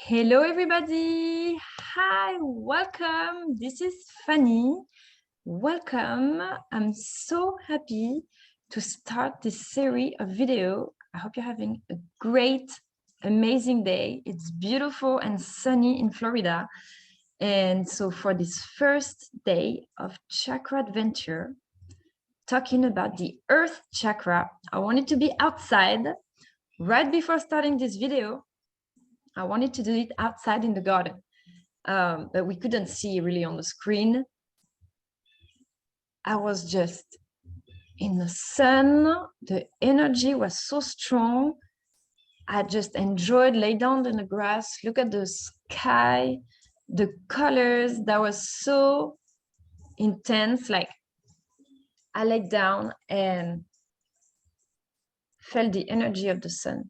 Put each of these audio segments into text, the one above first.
Hello, everybody. Hi, welcome. This is Fanny. Welcome. I'm so happy to start this series of video. I hope you're having a great, amazing day. It's beautiful and sunny in Florida. And so for this first day of Chakradventure, talking about the Earth Chakra, I wanted to be outside right before starting this video. I wanted to do it outside in the garden, but we couldn't see really on the screen. I was just in the sun. The energy was so strong. I just enjoyed lay down in the grass, look at the sky, the colors. That was so intense. Like I laid down and felt the energy of the sun.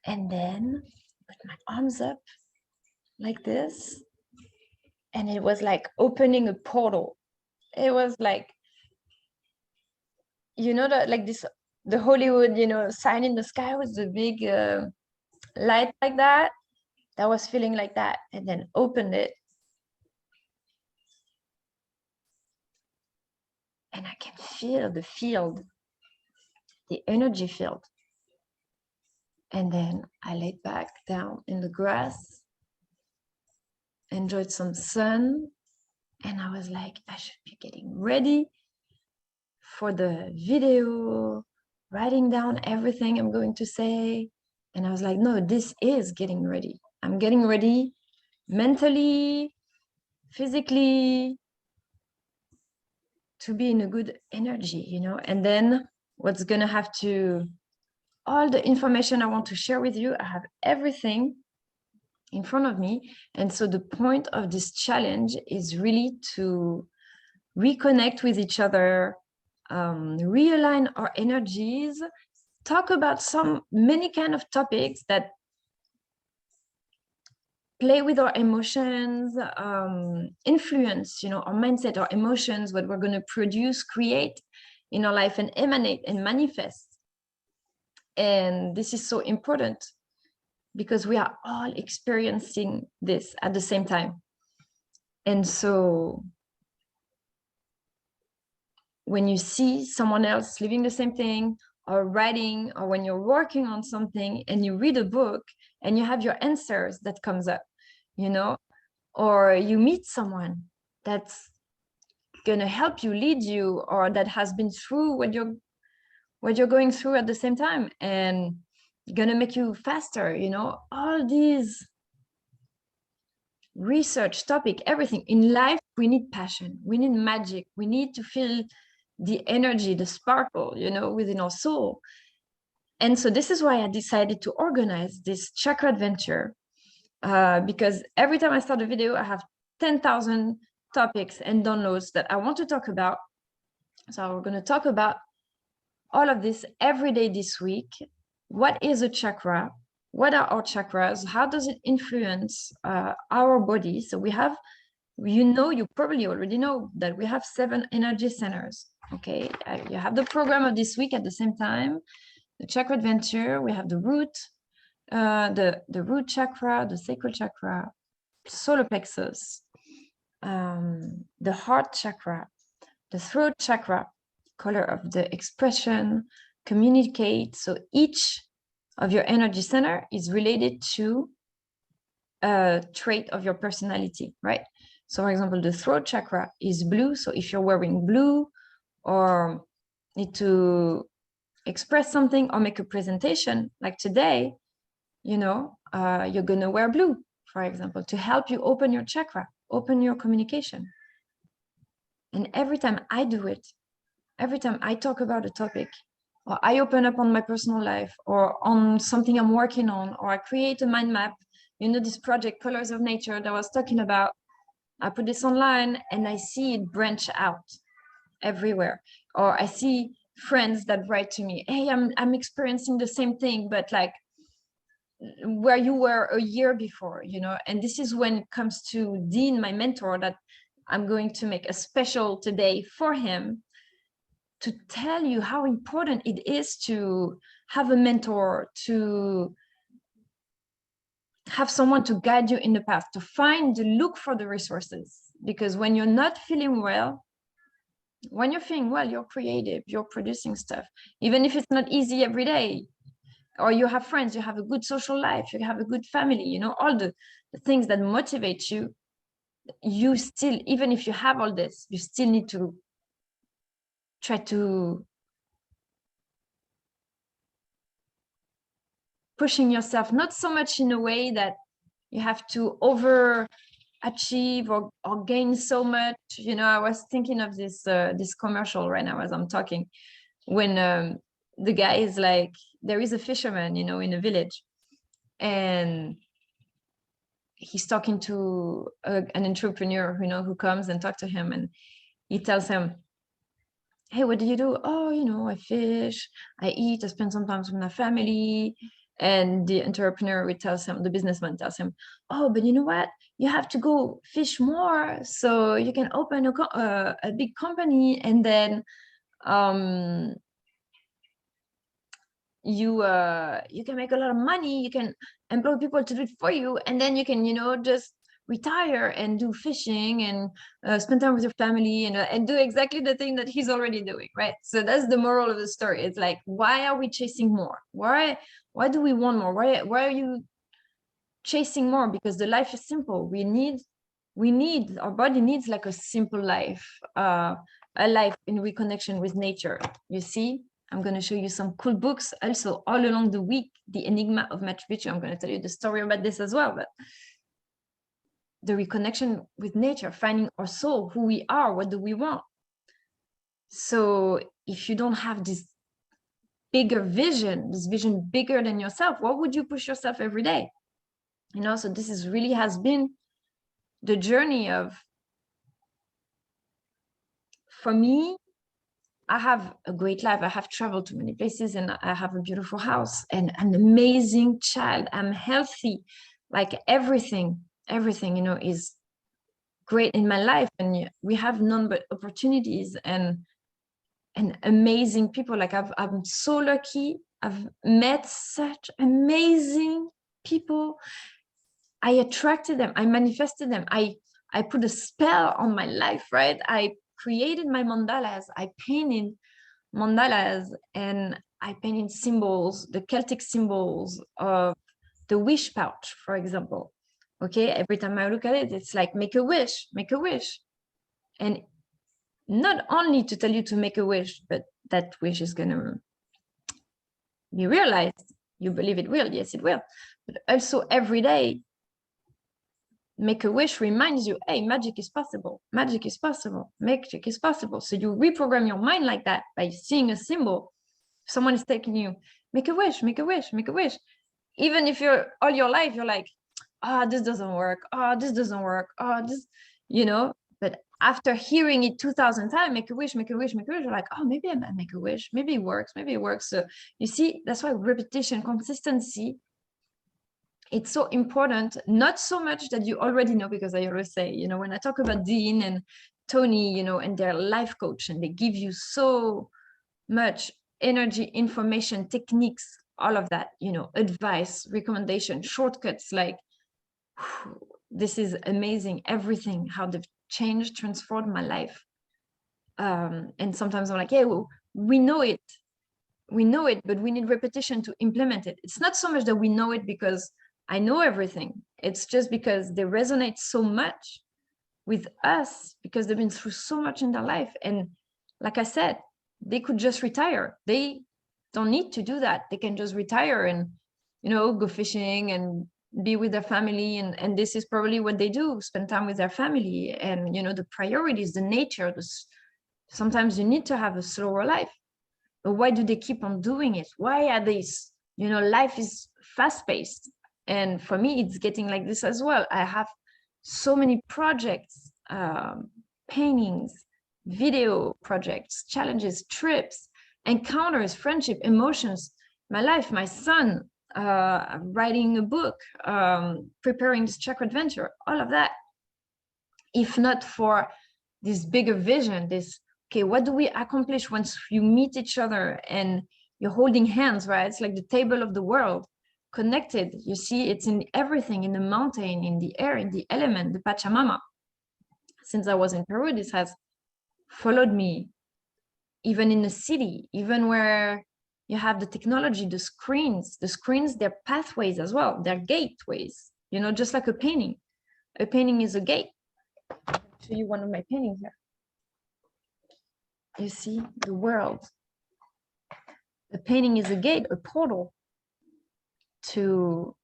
And then put my arms up like this. And it was like opening a portal. It was like, like this, the Hollywood, sign in the sky with the big light like that. That was feeling like that. And then opened it. And I can feel the field, the energy field. And then I laid back down in the grass, enjoyed some sun. And I was like, I should be getting ready for the video, writing down everything I'm going to say. And I was like, no, this is getting ready. I'm getting ready mentally, physically, to be in a good energy, And then what's going to have to, all the information I want to share with you, I have everything in front of me. And so the point of this challenge is really to reconnect with each other, realign our energies, talk about many kind of topics that play with our emotions, influence, our mindset, our emotions, what we're going to produce, create in our life and emanate and manifest. And this is so important because we are all experiencing this at the same time. And so when you see someone else living the same thing or writing, or when you're working on something and you read a book and you have your answers that comes up, or you meet someone that's gonna help you, lead you, or that has been through what you're going through at the same time and gonna make you faster, all these research topic, everything in life. We need passion, we need magic, we need to feel the energy, the sparkle, within our soul. And so this is why I decided to organize this Chakradventure, because every time I start a video, I have 10,000 topics and downloads that I want to talk about. So we're going to talk about all of this every day this week. What is a chakra? What are our chakras? How does it influence our body? So we have, you probably already know that we have 7 energy centers. Okay, you have the program of this week at the same time. The Chakradventure, we have the root, the root chakra, the sacral chakra, solar plexus, the heart chakra, the throat chakra, color of the expression, communicate. So each of your energy center is related to a trait of your personality, right? So for example, the throat chakra is blue. So if you're wearing blue or need to express something or make a presentation like today, you're going to wear blue, for example, to help you open your chakra, open your communication. And every time I do it, every time I talk about a topic, or I open up on my personal life or on something I'm working on, or I create a mind map, this project, Colors of Nature, that I was talking about, I put this online and I see it branch out everywhere. Or I see friends that write to me, hey, I'm experiencing the same thing, but like where you were a year before, and this is when it comes to Dean, my mentor, that I'm going to make a special today for him to tell you how important it is to have a mentor, to have someone to guide you in the path, to look for the resources. Because when you're not feeling well, when you're feeling well, you're creative, you're producing stuff, even if it's not easy every day. Or you have friends, you have a good social life, you have a good family, you know, all the things that motivate you. You still, even if you have all this, you still need to try to pushing yourself, not so much in a way that you have to overachieve or gain so much. You know, I was thinking of this commercial right now as I'm talking, when the guy is like, there is a fisherman, you know, in a village, and he's talking to an entrepreneur, you know, who comes and talk to him, and he tells him, hey, what do you do? Oh, you know, I fish, I eat, I spend some time with my family. And the entrepreneur the businessman tells him, oh, but you know what? You have to go fish more so you can open a big company, and then you can make a lot of money, you can employ people to do it for you, and then you can, you know, just retire and do fishing and spend time with your family and do exactly the thing that he's already doing, right? So that's the moral of the story. It's like, why are we chasing more? Why do we want more? Why are you chasing more? Because the life is simple. We need our body needs like a simple life, a life in reconnection with nature. You see, I'm going to show you some cool books also all along the week. The Enigma of Machu Picchu, I'm going to tell you the story about this as well. But the reconnection with nature, finding our soul, who we are, what do we want? So if you don't have this bigger vision, this vision bigger than yourself, what would you push yourself every day? You know, so this is really has been the journey of, for me, I have a great life. I have traveled to many places, and I have a beautiful house and an amazing child. I'm healthy, like everything, you know, is great in my life. And we have none but opportunities and amazing people. Like I'm so lucky. I've met such amazing people. I attracted them. I manifested them. I put a spell on my life, right? I created my mandalas. I painted mandalas, and I painted symbols, the Celtic symbols of the wish pouch, for example. Okay, every time I look at it, it's like, make a wish, make a wish. And not only to tell you to make a wish, but that wish is going to be realized. You believe it will, yes, it will. But also every day, make a wish reminds you, hey, magic is possible. Magic is possible. Magic is possible. So you reprogram your mind like that by seeing a symbol. Someone is taking you, make a wish, make a wish, make a wish. Even if you're all your life, you're like, this doesn't work. This doesn't work. This, you know, but after hearing it 2,000 times, make a wish, make a wish, make a wish, you're like, oh, maybe I might make a wish. Maybe it works. Maybe it works. So you see, that's why repetition, consistency, it's so important. Not so much that you already know, because I always say, you know, when I talk about Dean and Tony, you know, and their life coach, and they give you so much energy, information, techniques, all of that, you know, advice, recommendation, shortcuts, like, this is amazing. Everything, how they've changed, transformed my life. And sometimes I'm like, yeah, well, we know it, but we need repetition to implement it. It's not so much that we know it because I know everything. It's just because they resonate so much with us, because they've been through so much in their life. And like I said, they could just retire. They don't need to do that. They can just retire and, you know, go fishing and be with their family. And this is probably what they do, spend time with their family. And, you know, the priorities, the nature, sometimes you need to have a slower life. But why do they keep on doing it? Why are they, you know, life is fast-paced. And for me, it's getting like this as well. I have so many projects, paintings, video projects, challenges, trips, encounters, friendship, emotions, my life, my son, writing a book, preparing this Chakradventure, all of that. If not for this bigger vision, this, okay, what do we accomplish once you meet each other and you're holding hands, right? It's like the table of the world. connected. You see, it's in everything, in the mountain, in the air, in the element, the Pachamama. Since I was in Peru, this has followed me, even in the city, even where you have the technology, the screens, they're pathways as well. They're gateways, you know, just like a painting. A painting is a gate. I'll show you one of my paintings here. You see the world. A painting is a gate, a portal to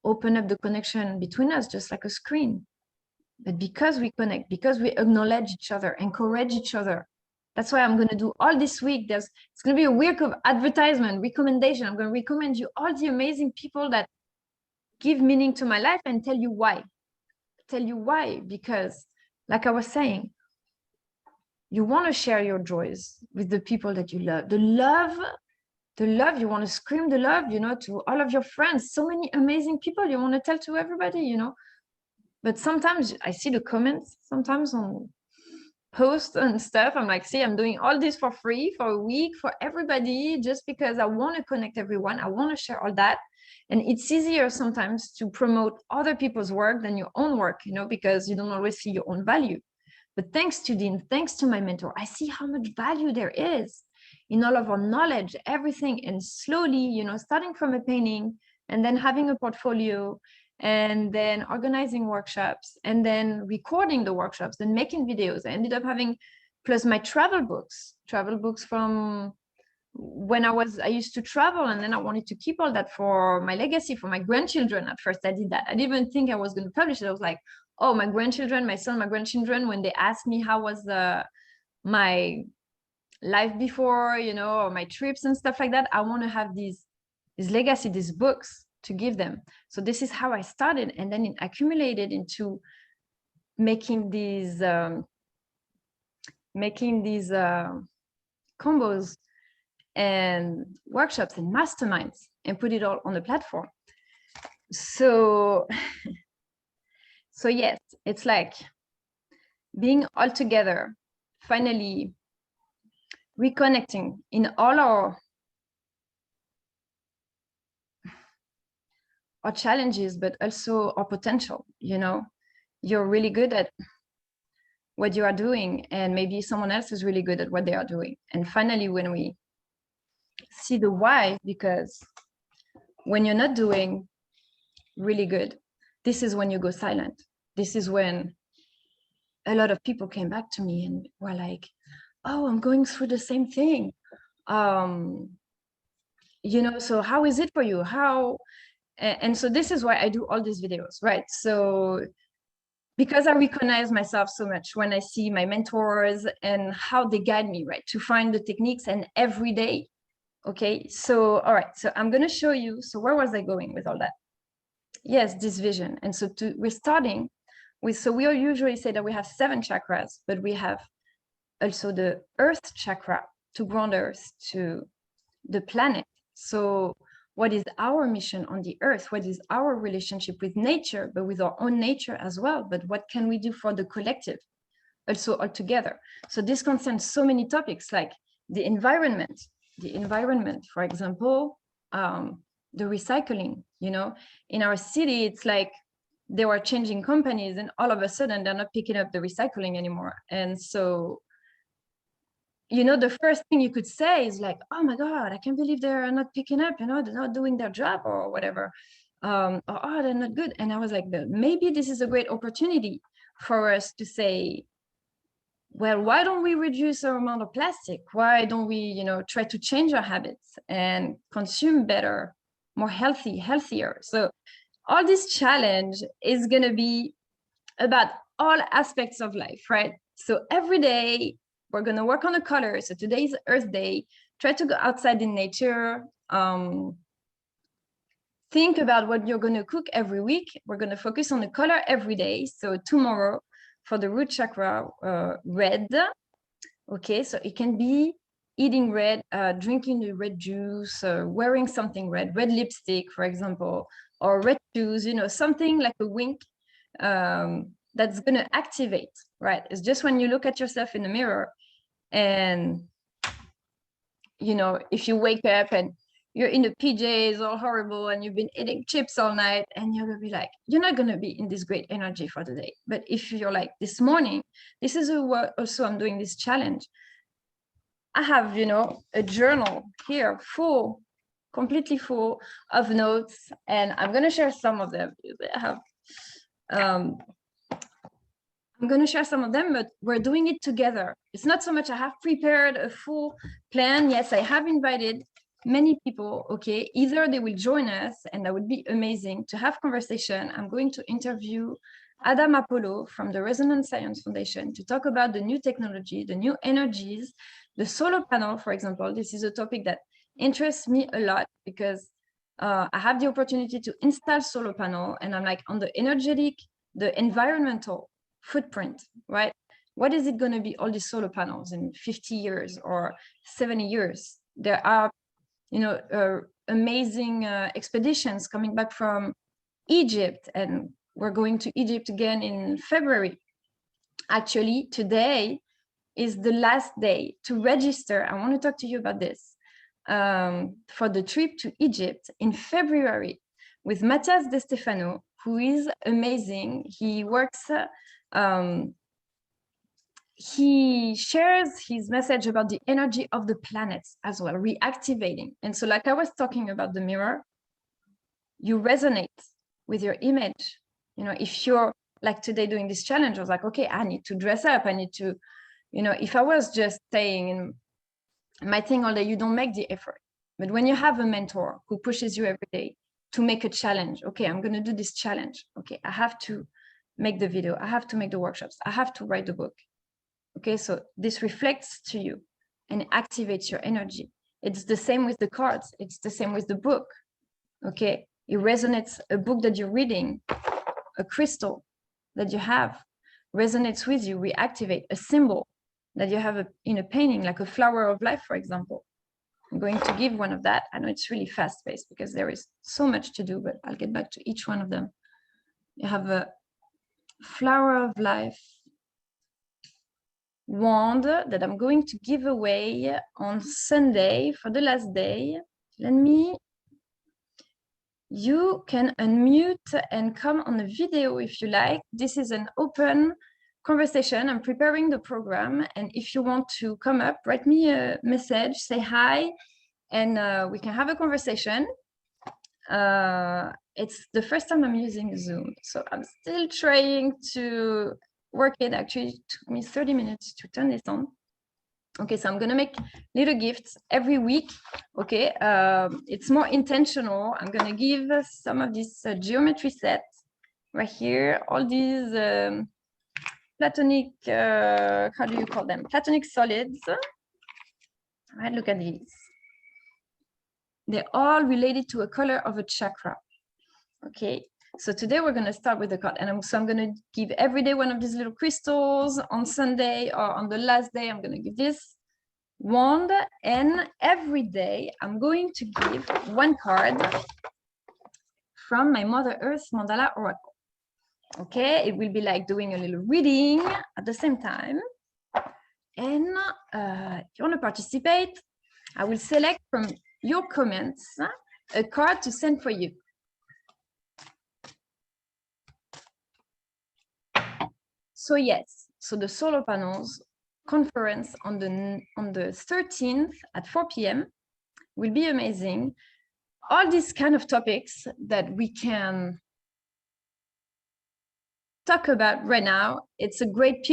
open up the connection between us, just like a screen. But because we connect, because we acknowledge each other, encourage each other, that's why I'm going to do all this week. It's going to be a week of advertisement, recommendation. I'm going to recommend you all the amazing people that give meaning to my life and tell you why. Tell you why, because like I was saying, you want to share your joys with the people that you love. The love, you want to scream the love, you know, to all of your friends. So many amazing people you want to tell to everybody, you know. But sometimes I see the comments, sometimes on posts and stuff. I'm like, see, I'm doing all this for free for a week for everybody, just because I want to connect everyone. I want to share all that. And it's easier sometimes to promote other people's work than your own work, you know, because you don't always see your own value. But thanks to Dean, thanks to my mentor, I see how much value there is in all of our knowledge, everything. And slowly, you know, starting from a painting and then having a portfolio and then organizing workshops and then recording the workshops, then making videos. I ended up having, plus my travel books from when I used to travel, and then I wanted to keep all that for my legacy, for my grandchildren. At first I did that. I didn't even think I was going to publish it. I was like, oh, my grandchildren, my son, my grandchildren, when they asked me how was my life before, you know, or my trips and stuff like that, I want to have this legacy, these books to give them. So this is how I started, and then it accumulated into making these combos and workshops and masterminds and put it all on the platform. So yes, it's like being all together, finally reconnecting in all our challenges, but also our potential. You know, you're really good at what you are doing, and maybe someone else is really good at what they are doing. And finally, when we see the why, because when you're not doing really good, this is when you go silent. This is when a lot of people came back to me and were like, oh, I'm going through the same thing. You know, so how is it for you? And so this is why I do all these videos, right? So because I recognize myself so much when I see my mentors and how they guide me, right, to find the techniques, and every day. Okay, so all right, so I'm going to show you. So where was I going with all that? Yes, this vision. And so we're starting with, so we all usually say that we have 7 chakras, but we have also the earth chakra, to ground earth, to the planet. So what is our mission on the earth? What is our relationship with nature, but with our own nature as well? But what can we do for the collective also all together? So this concerns so many topics, like the environment, for example, the recycling. You know, in our city, it's like they were changing companies and all of a sudden they're not picking up the recycling anymore. And so, you know, the first thing you could say is like, oh my God, I can't believe they're not picking up, you know, they're not doing their job or whatever. Or, oh, they're not good. And I was like, maybe this is a great opportunity for us to say, well, why don't we reduce our amount of plastic? Why don't we, you know, try to change our habits and consume better, more healthier? So all this challenge is going to be about all aspects of life, right? So every day we're going to work on a color. So today is Earth Day. Try to go outside in nature. Think about what you're going to cook every week. We're going to focus on the color every day. So tomorrow, for the root chakra, red. Okay, so it can be eating red, drinking the red juice, wearing something red lipstick, for example, or red shoes, you know, something like a wink that's going to activate, right? It's just when you look at yourself in the mirror and, you know, if you wake up and you're in the PJs all horrible and you've been eating chips all night, and you're gonna be like, you're not gonna be in this great energy for the day. But if you're like, this morning, this is what also I'm doing this challenge. I have, a journal here full, completely full of notes, and I'm gonna share some of them. I have I'm going to share some of them, but we're doing it together. It's not so much I have prepared a full plan. Yes, I have invited many people, okay? Either they will join us, and that would be amazing to have conversation. I'm going to interview Adam Apollo from the Resonance Science Foundation to talk about the new technology, the new energies, the solar panel, for example. This is a topic that interests me a lot because I have the opportunity to install solar panel, and I'm like on the energetic, the environmental footprint, right? What is it going to be, all these solar panels in 50 years or 70 years? There are, amazing expeditions coming back from Egypt, and we're going to Egypt again in February. Actually, today is the last day to register. I want to talk to you about this for the trip to Egypt in February with Matthias De Stefano, who is amazing. He works he shares his message about the energy of the planets as well, reactivating. And so, like I was talking about the mirror, you resonate with your image. If you're like today doing this challenge, I was like, okay, I need to dress up. I need to, if I was just staying in my thing all day, you don't make the effort. But when you have a mentor who pushes you every day to make a challenge, okay, I'm going to do this challenge. Okay, I have to make the video. I have to make the workshops. I have to write the book. Okay, so this reflects to you and activates your energy. It's the same with the cards. It's the same with the book. Okay, it resonates. A book that you're reading, a crystal that you have resonates with you, reactivate a symbol that you have in a painting, like a flower of life, for example. I'm going to give one of that. I know it's really fast-paced because there is so much to do, but I'll get back to each one of them. You have a flower of life wand that I'm going to give away on Sunday for the last day. You can unmute and come on the video if you like. This is an open conversation. I'm preparing the program, and if you want to come up, write me a message, say hi, and we can have a conversation. It's the first time I'm using Zoom, so I'm still trying to work it. Actually, it took me 30 minutes to turn this on. Okay, so I'm gonna make little gifts every week. Okay, it's more intentional. I'm gonna give some of these geometry sets right here, all these platonic, how do you call them? Platonic solids. All right, look at these. They're all related to a color of a chakra. Okay, so today we're going to start with the card, and I'm going to give every day one of these little crystals. On Sunday or on the last day, I'm going to give this wand, and every day I'm going to give one card from my Mother Earth Mandala Oracle. Okay, it will be like doing a little reading at the same time. And if you want to participate, I will select from your comments a card to send for you. So yes, so the solar panels conference on the 13th at 4 p.m. will be amazing. All these kind of topics that we can talk about right now, it's a great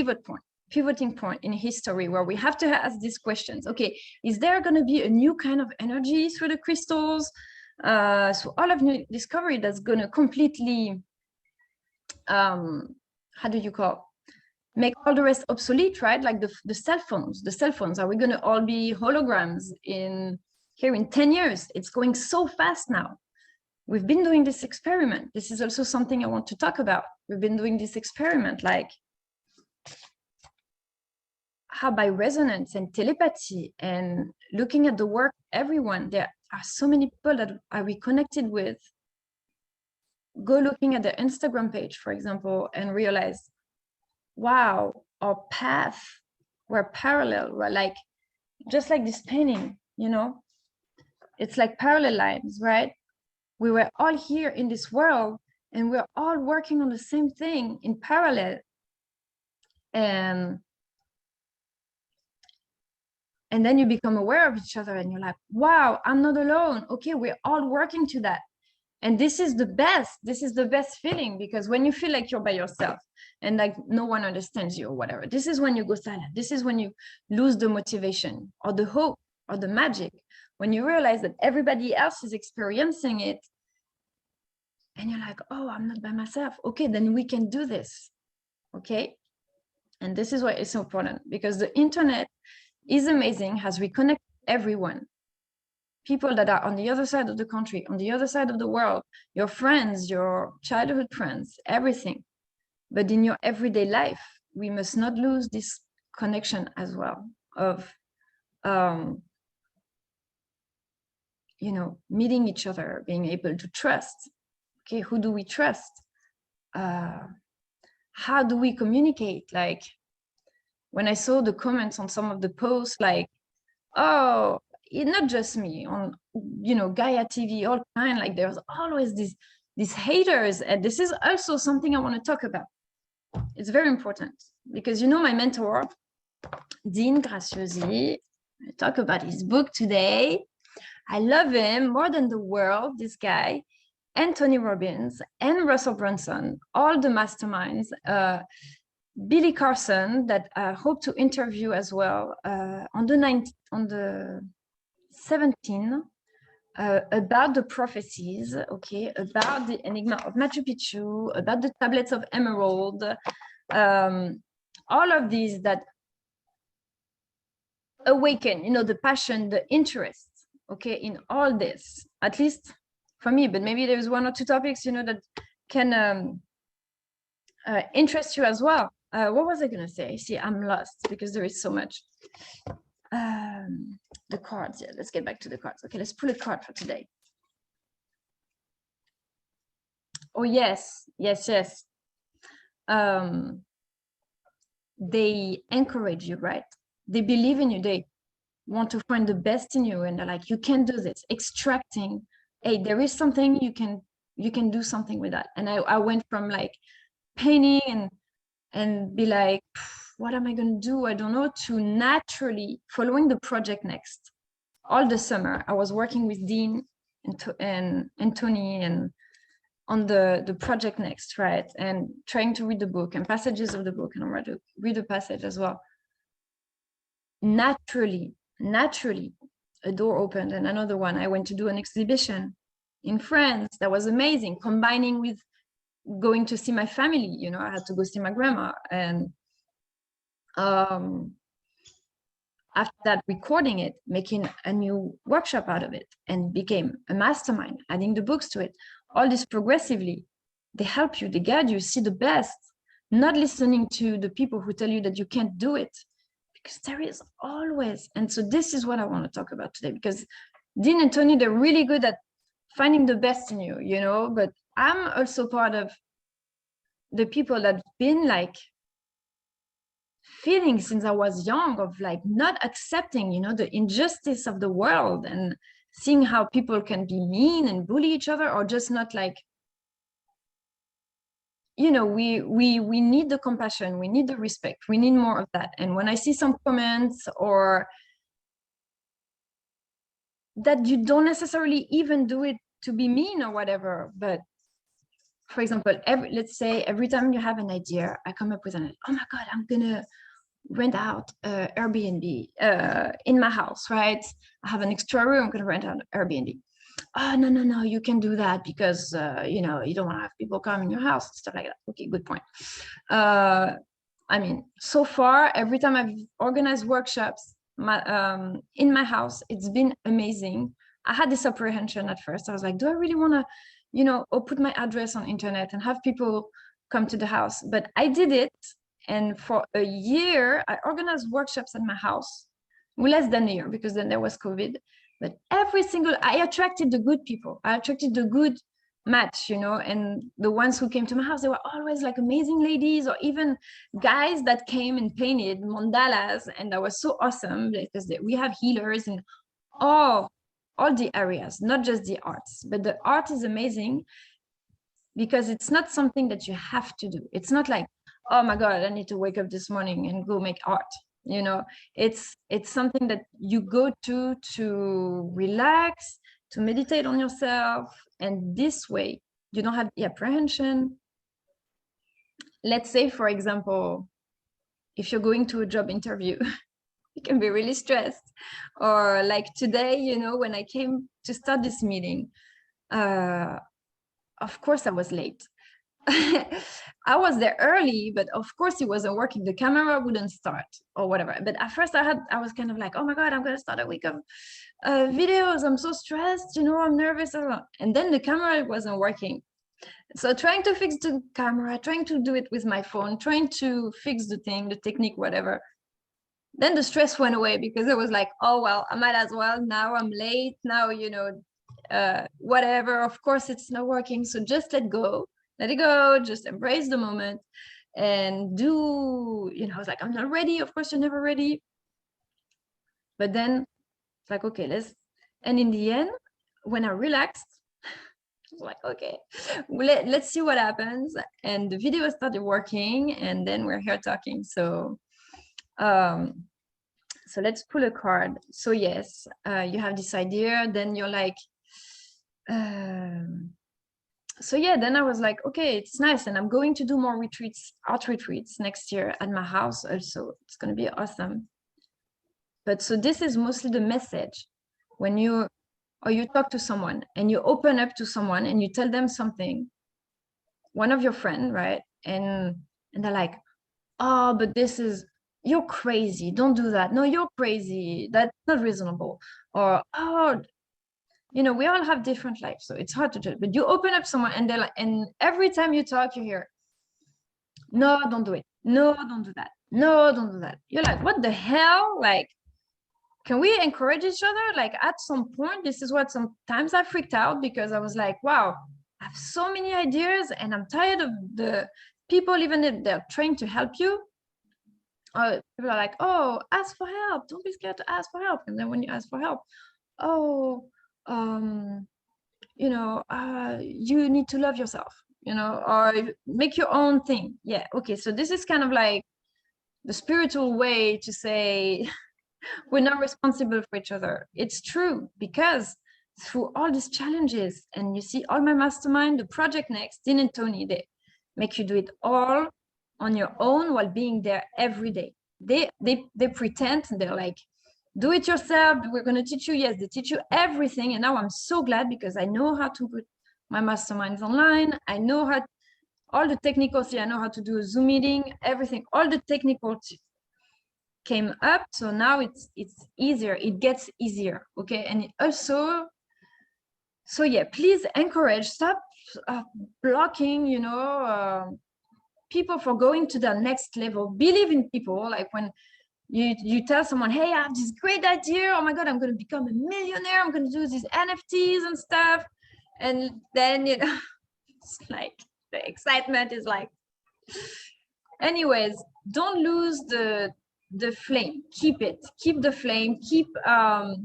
pivoting point in history where we have to ask these questions. Okay, is there going to be a new kind of energy through the crystals? So all of new discovery that's going to completely, how do you call, make all the rest obsolete, right? Like the cell phones. Are we going to all be holograms here in 10 years? It's going so fast now. We've been doing this experiment. This is also something I want to talk about. We've been doing this experiment, like how by resonance and telepathy and looking at the work of everyone, there are so many people that are we connected with. Go looking at their Instagram page, for example, and realize, wow, our paths were parallel. We're like, just like this painting, it's like parallel lines, right? We were all here in this world and we're all working on the same thing in parallel. And then you become aware of each other and you're like, wow, I'm not alone. Okay, we're all working to that. And this is the best feeling, because when you feel like you're by yourself and like no one understands you or whatever, this is when you go silent. This is when you lose the motivation or the hope or the magic, when you realize that everybody else is experiencing it and you're like, oh, I'm not by myself. Okay, then we can do this. Okay. And this is why it's so important, because the internet is amazing, has reconnected everyone. People that are on the other side of the country, on the other side of the world, your friends, your childhood friends, everything. But in your everyday life, we must not lose this connection as well of, meeting each other, being able to trust. Okay, who do we trust? How do we communicate? Like, when I saw the comments on some of the posts, like, oh, not just me, on Gaia TV, all kind, like there's always these haters. And this is also something I want to talk about. It's very important because my mentor, Dean Graziosi, I talk about his book today. I love him more than the world, this guy, and Tony Robbins and Russell Brunson, all the masterminds, Billy Carson, that I hope to interview as well on the 17th, about the prophecies, okay, about the Enigma of Machu Picchu, about the tablets of emerald, all of these that awaken, the passion, the interest, okay, in all this, at least for me. But maybe there's one or two topics, that can interest you as well. What was I going to say? See, I'm lost because there is so much. The cards. Yeah, let's get back to the cards. Okay, let's pull a card for today. Oh, yes. They encourage you, right? They believe in you. They want to find the best in you. And they're like, you can do this. Extracting, hey, there is something you can do something with that. And I went from like painting and be like, what am I going to do? I don't know, to naturally following the project next. All the summer, I was working with Dean and Tony and on the project next, right? And trying to read the book and passages of the book, and I'm ready to read a passage as well. Naturally, a door opened and another one. I went to do an exhibition in France. That was amazing, combining with going to see my family. I had to go see my grandma, and after that, recording it, making a new workshop out of it, and became a mastermind, adding the books to it. All this progressively, they help you, they guide you, see the best, not listening to the people who tell you that you can't do it, because there is always. And so this is what I want to talk about today, because Dean and Tony, they're really good at finding the best in you, but I'm also part of the people that have been like feeling since I was young of like not accepting, the injustice of the world, and seeing how people can be mean and bully each other, or just not like, we need the compassion, we need the respect, we need more of that. And when I see some comments or that you don't necessarily even do it to be mean or whatever, but for example, let's say every time you have an idea, I come up with oh my God, I'm gonna rent out Airbnb in my house, right? I have an extra room, I'm gonna rent out Airbnb. Oh, no, you can do that because you don't want to have people come in your house, stuff like that. Okay, good point. I mean, so far, every time I've organized workshops in my house, it's been amazing. I had this apprehension at first. I was like, do I really want to, or put my address on internet and have people come to the house? But I did it. And for a year, I organized workshops at my house. Well, less than a year, because then there was COVID. But I attracted the good people. I attracted the good match, and the ones who came to my house, they were always like amazing ladies, or even guys that came and painted mandalas. And that was so awesome, because we have healers and all the areas, not just the arts. But the art is amazing because it's not something that you have to do. It's not like, oh my God, I need to wake up this morning and go make art. You know, it's something that you go to relax, to meditate on yourself. And this way, you don't have the apprehension. Let's say, for example, if you're going to a job interview, you can be really stressed. Or like today, you know, when I came to start this meeting, of course I was late. I was there early, but of course it wasn't working. The camera wouldn't start or whatever. But at first I was kind of like, oh my God, I'm going to start a week of videos. I'm so stressed, you know, I'm nervous. And then the camera wasn't working. So trying to fix the camera, trying to do it with my phone, trying to fix the thing, the technique, whatever. Then the stress went away because it was like, oh, well, I might as well. Now I'm late. Now, you know, whatever. Of course, it's not working. So just let it go. Just embrace the moment and do, you know, I was like, I'm not ready. Of course, you're never ready. But then it's like, okay, and in the end, when I relaxed, I was like, okay, let's see what happens. And the video started working, and then we're here talking. So let's pull a card. So yes, you have this idea, then you're like, so yeah, then I was like, okay, it's nice. And I'm going to do more retreats, art retreats next year at my house also. It's going to be awesome. But so this is mostly the message when you talk to someone and you open up to someone and you tell them something, one of your friends, right? And they're like, oh, but you're crazy. Don't do that. No, you're crazy. That's not reasonable. Or, oh, you know, we all have different lives, so it's hard to judge. But you open up someone and they're like, and every time you talk, you hear, no, don't do it. No, don't do that. No, don't do that. You're like, what the hell? Like, can we encourage each other? Like at some point, this is what sometimes I freaked out because I was like, wow, I have so many ideas and I'm tired of the people, even if they're trying to help you. People are like, oh, ask for help. Don't be scared to ask for help. And then when you ask for help, oh, you know, you need to love yourself, you know, or make your own thing. Yeah. Okay. So this is kind of like the spiritual way to say we're not responsible for each other. It's true because through all these challenges, and you see all my mastermind, the Project Next, Dean and Tony, they make you do it all on your own while being there every day. They pretend, they're like, do it yourself, we're going to teach you. Yes, they teach you everything. And now I'm so glad because I know how to put my masterminds online. I know how, all the technical things, I know how to do a Zoom meeting, everything, all the technical came up. So now it's easier, it gets easier. Okay. And it also, so yeah, please encourage, stop blocking, you know, people for going to the next level. Believe in people. Like when you tell someone, hey, I have this great idea, oh my God, I'm going to become a millionaire, I'm going to do these NFTs and stuff, and then, you know, it's like the excitement is like, anyways, don't lose the flame. Keep the flame, keep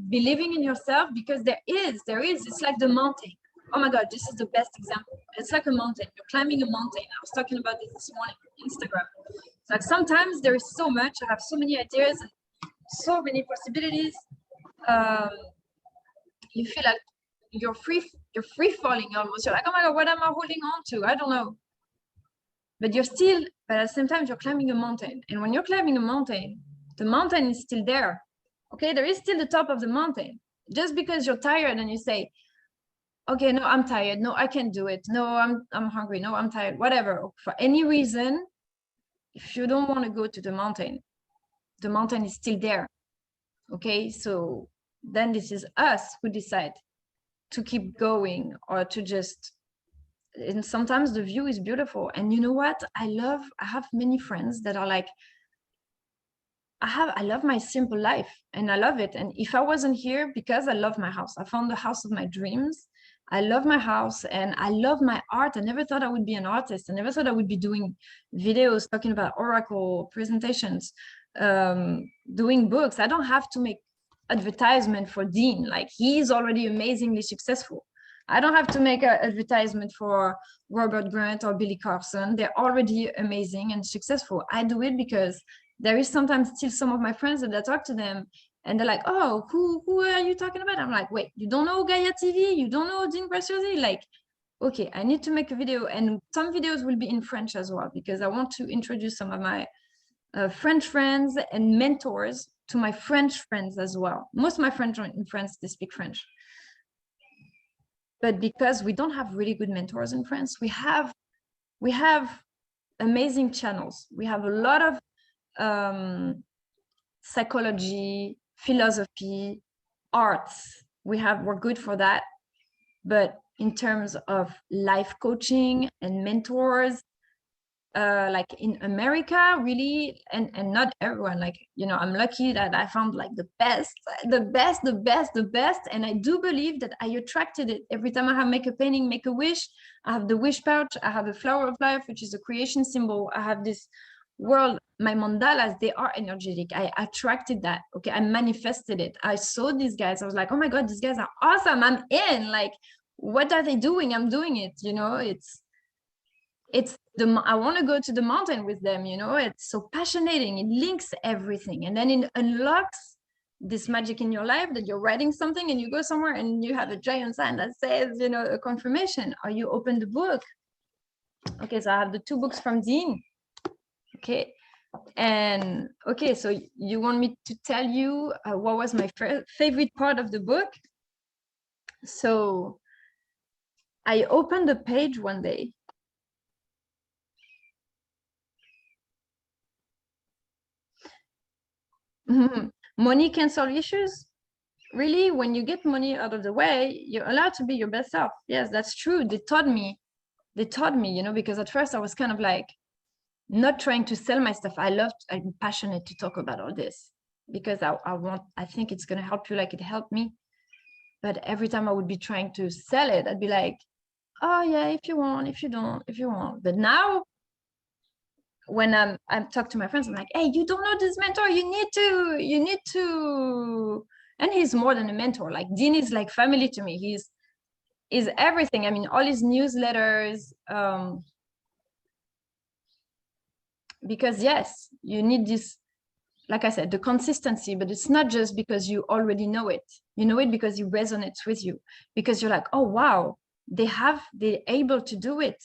believing in yourself, because there is, it's like the mountain. Oh my God, this is the best example. It's like a mountain. You're climbing a mountain. I was talking about this morning on Instagram. It's like sometimes there is so much, I have so many ideas and so many possibilities. You feel like you're free falling almost. You're like, oh my God, what am I holding on to? I don't know. But at the same time, you're climbing a mountain. And when you're climbing a mountain, the mountain is still there. Okay, there is still the top of the mountain. Just because you're tired and you say, okay, no, I'm tired. No, I can't do it. No, I'm hungry. No, I'm tired. Whatever. For any reason, if you don't want to go to the mountain is still there. Okay, so then this is us who decide to keep going or to just, and sometimes the view is beautiful. And you know what? I have many friends that are like, I love my simple life and I love it. And if I wasn't here, because I love my house, I found the house of my dreams. I love my house and I love my art. I never thought I would be an artist. I never thought I would be doing videos, talking about oracle presentations, doing books. I don't have to make advertisement for Dean. Like, he's already amazingly successful. I don't have to make an advertisement for Robert Grant or Billy Carson. They're already amazing and successful. I do it because there is sometimes still some of my friends that I talk to them and they're like, oh, who are you talking about? I'm like, wait, you don't know Gaia TV? You don't know Dean Graziosi? Like, okay, I need to make a video, and some videos will be in French as well, because I want to introduce some of my French friends and mentors to my French friends as well. Most of my friends in France, they speak French. But because we don't have really good mentors in France, we have amazing channels. We have a lot of psychology, philosophy, arts. We're good for that. But in terms of life coaching and mentors, like in America, really, and not everyone, like, you know, I'm lucky that I found like the best, and I do believe that I attracted it. Every time I make a painting, make a wish, I have the wish pouch, I have the flower of life, which is a creation symbol, I have this world, my mandalas, they are energetic. I attracted that. Okay, I manifested it. I saw these guys, I was like, oh my god, these guys are awesome, I'm in. Like, what are they doing? I'm doing it, you know. I want to go to the mountain with them, you know. It's so passionate, it links everything, and then it unlocks this magic in your life, that you're writing something and you go somewhere and you have a giant sign that says, you know, a confirmation, or you open the book. Okay, so I have the 2 books from Dean. Okay, and okay, so you want me to tell you what was my favorite part of the book? So I opened the page one day. Money can solve issues. Really, when you get money out of the way, you're allowed to be your best self. Yes, that's true. They taught me, you know, because at first I was kind of like not trying to sell my stuff. I'm passionate to talk about all this because I think it's going to help you like it helped me. But every time I would be trying to sell it, I'd be like, oh yeah, if you want, if you don't, if you want. But now when I'm talking to my friends, I'm like, hey, you don't know this mentor, you need to. And he's more than a mentor. Like, Dean is like family to me. He's everything. I mean, all his newsletters, because yes, you need this, like I said, the consistency, but it's not just because you already know it. You know it because it resonates with you, because you're like, oh wow, they're able to do it.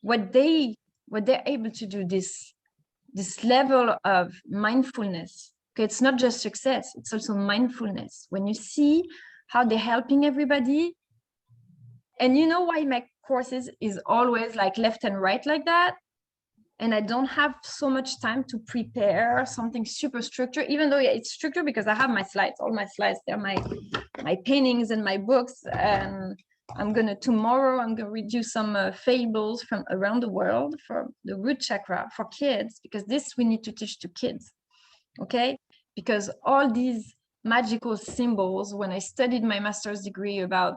What they're able to do, this level of mindfulness. Okay, it's not just success, it's also mindfulness. When you see how they're helping everybody, and you know why my courses is always like left and right like that, and I don't have so much time to prepare something super structured, even though it's structured because I have my slides, all my slides, they're my paintings and my books. And tomorrow I'm gonna read you some fables from around the world for the root chakra for kids, because this we need to teach to kids. Okay, because all these magical symbols, when I studied my master's degree about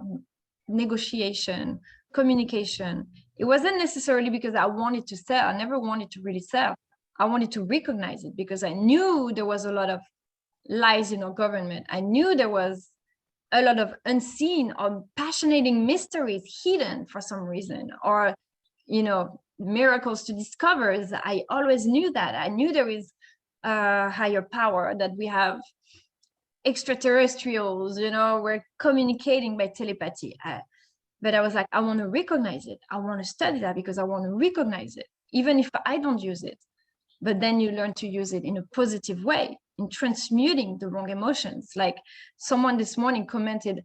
negotiation, communication, it wasn't necessarily because I wanted to sell. I never wanted to really sell. I wanted to recognize it because I knew there was a lot of lies in our government. I knew there was a lot of unseen or passionating mysteries hidden for some reason, or, you know, miracles to discover. I always knew that. I knew there is a higher power, that we have extraterrestrials, you know, we're communicating by telepathy. But I was like, I want to recognize it. I want to study that because I want to recognize it, even if I don't use it. But then you learn to use it in a positive way, in transmuting the wrong emotions. Like someone this morning commented,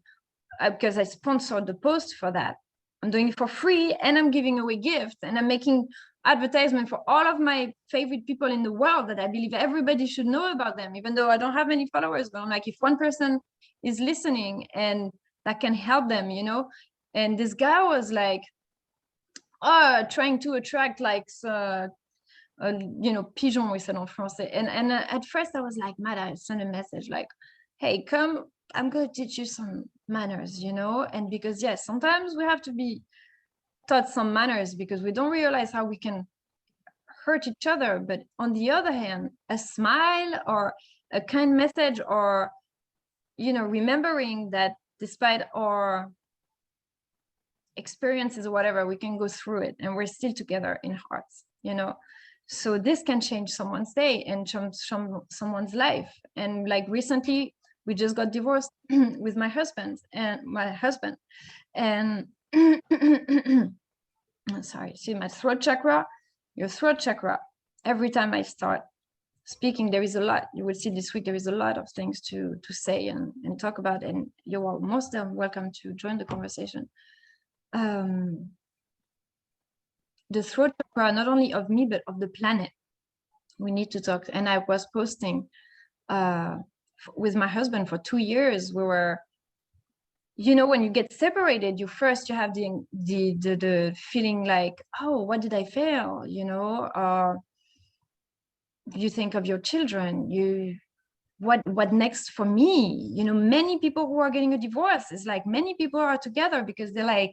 because I sponsored the post for that. I'm doing it for free and I'm giving away gifts and I'm making advertisement for all of my favorite people in the world that I believe everybody should know about them, even though I don't have many followers. But I'm like, if one person is listening and that can help them, you know. And this guy was like, trying to attract like, you know, pigeon, we said en français. And at first I was like, mad, I sent a message like, hey, come, I'm going to teach you some manners, you know. And because, yes, sometimes we have to be taught some manners because we don't realize how we can hurt each other. But on the other hand, a smile or a kind message or you know, remembering that despite our experiences or whatever, we can go through it and we're still together in hearts, you know. So this can change someone's day and someone's life. And like recently we just got divorced with my husband, and sorry, see my throat chakra, your throat chakra, every time I start speaking, there is a lot. You will see this week there is a lot of things to say and talk about, and you are most welcome to join the conversation. The throat chakra, not only of me but of the planet, we need to talk. And I was posting with my husband for 2 years. We were, you know, when you get separated, you have the feeling like, oh, what did I fail, you know? You think of your children, what next for me, you know. Many people who are getting a divorce, is like many people are together because they're like,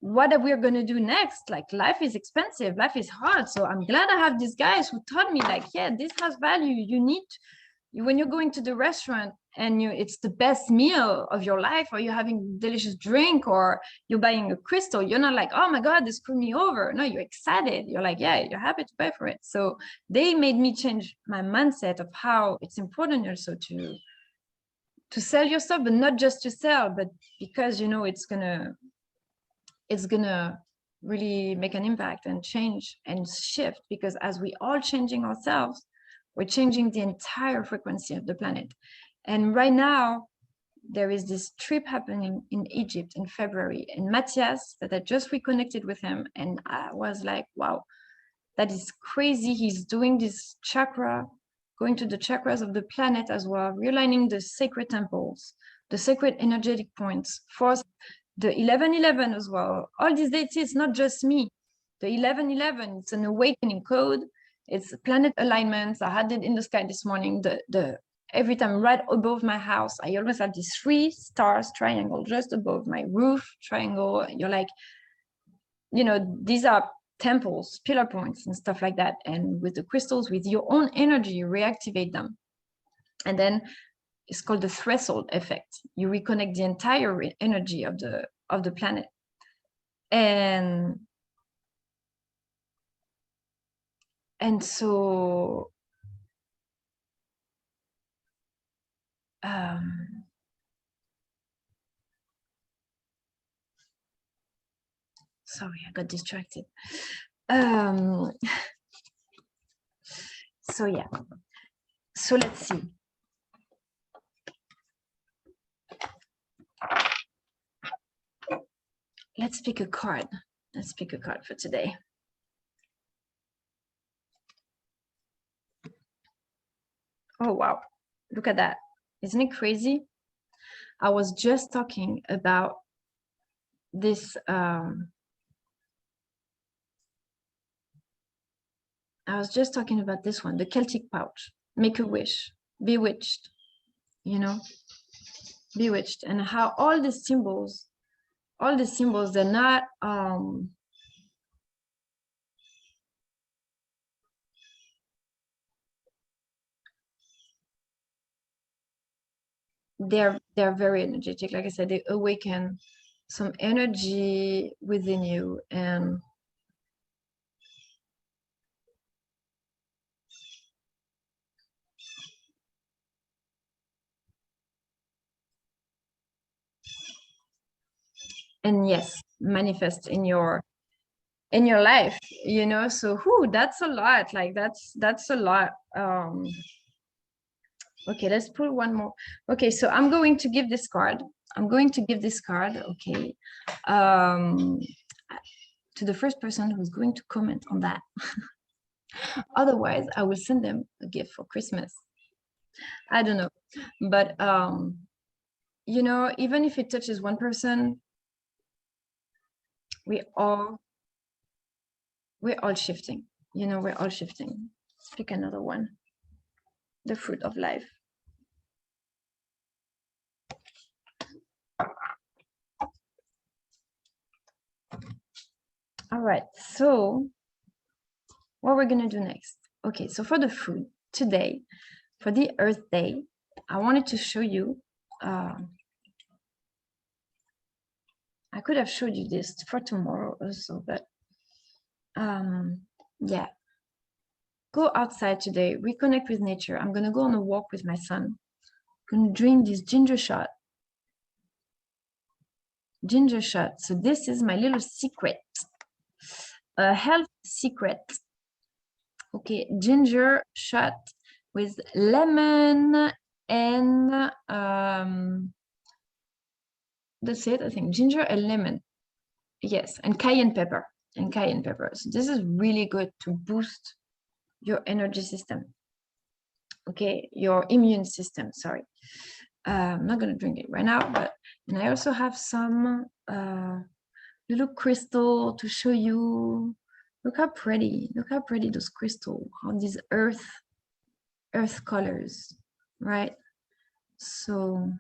what are we going to do next? Like, life is expensive, life is hard. So I'm glad I have these guys who taught me, like, yeah, this has value. You need, when you're going to the restaurant and it's the best meal of your life, or you're having delicious drink, or you're buying a crystal, you're not like, oh my God, this screwed me over. No, you're excited. You're like, yeah, you're happy to pay for it. So they made me change my mindset of how it's important also to sell your stuff, but not just to sell, but because, you know, it's gonna really make an impact and change and shift, because as we all changing ourselves, we're changing the entire frequency of the planet. And right now there is this trip happening in Egypt in February, and Matthias, that I just reconnected with him, and I was like, wow, that is crazy. He's doing this chakra, going to the chakras of the planet as well, realigning the sacred temples, the sacred energetic points for the 1111 as well. All these dates, it's not just me. The 1111, it's an awakening code. It's planet alignments. I had it in the sky this morning. Every time right above my house, I always have these 3 stars triangle just above my roof triangle. You're like, you know, these are temples, pillar points and stuff like that. And with the crystals, with your own energy, you reactivate them. And then it's called the threshold effect. You reconnect the entire energy of the planet. And so sorry, I got distracted. So yeah, so let's see. Let's pick a card. Let's pick a card for today. Oh, wow. Look at that. Isn't it crazy? I was just talking about this. I was just talking about this one, the Celtic pouch. Make a wish. Bewitched. You know? Bewitched. And how all the symbols, they're not they're very energetic. Like I said, they awaken some energy within you. And yes, manifest in your life, you know. So that's a lot. Like that's a lot. Okay, let's pull one more. Okay, so I'm going to give this card. Okay, to the first person who's going to comment on that. Otherwise, I will send them a gift for Christmas. I don't know, but you know, even if it touches one person, we're all shifting. You know, we're all shifting. Let's pick another one. The fruit of life. All right, so what we're gonna do next. Okay, so for the food today, for the Earth Day, I wanted to show you. I could have showed you this for tomorrow also, but yeah. Go outside today, reconnect with nature. I'm gonna go on a walk with my son. I'm gonna drink this ginger shot. Ginger shot. So this is my little secret, a health secret. Okay, ginger shot with lemon and that's it. I think ginger and lemon. Yes, and cayenne pepper. And cayenne pepper. So this is really good to boost your energy system. Okay, your immune system. Sorry. I'm not gonna drink it right now, but and I also have some little crystal to show you. Look how pretty those crystals, how these earth colors, right? So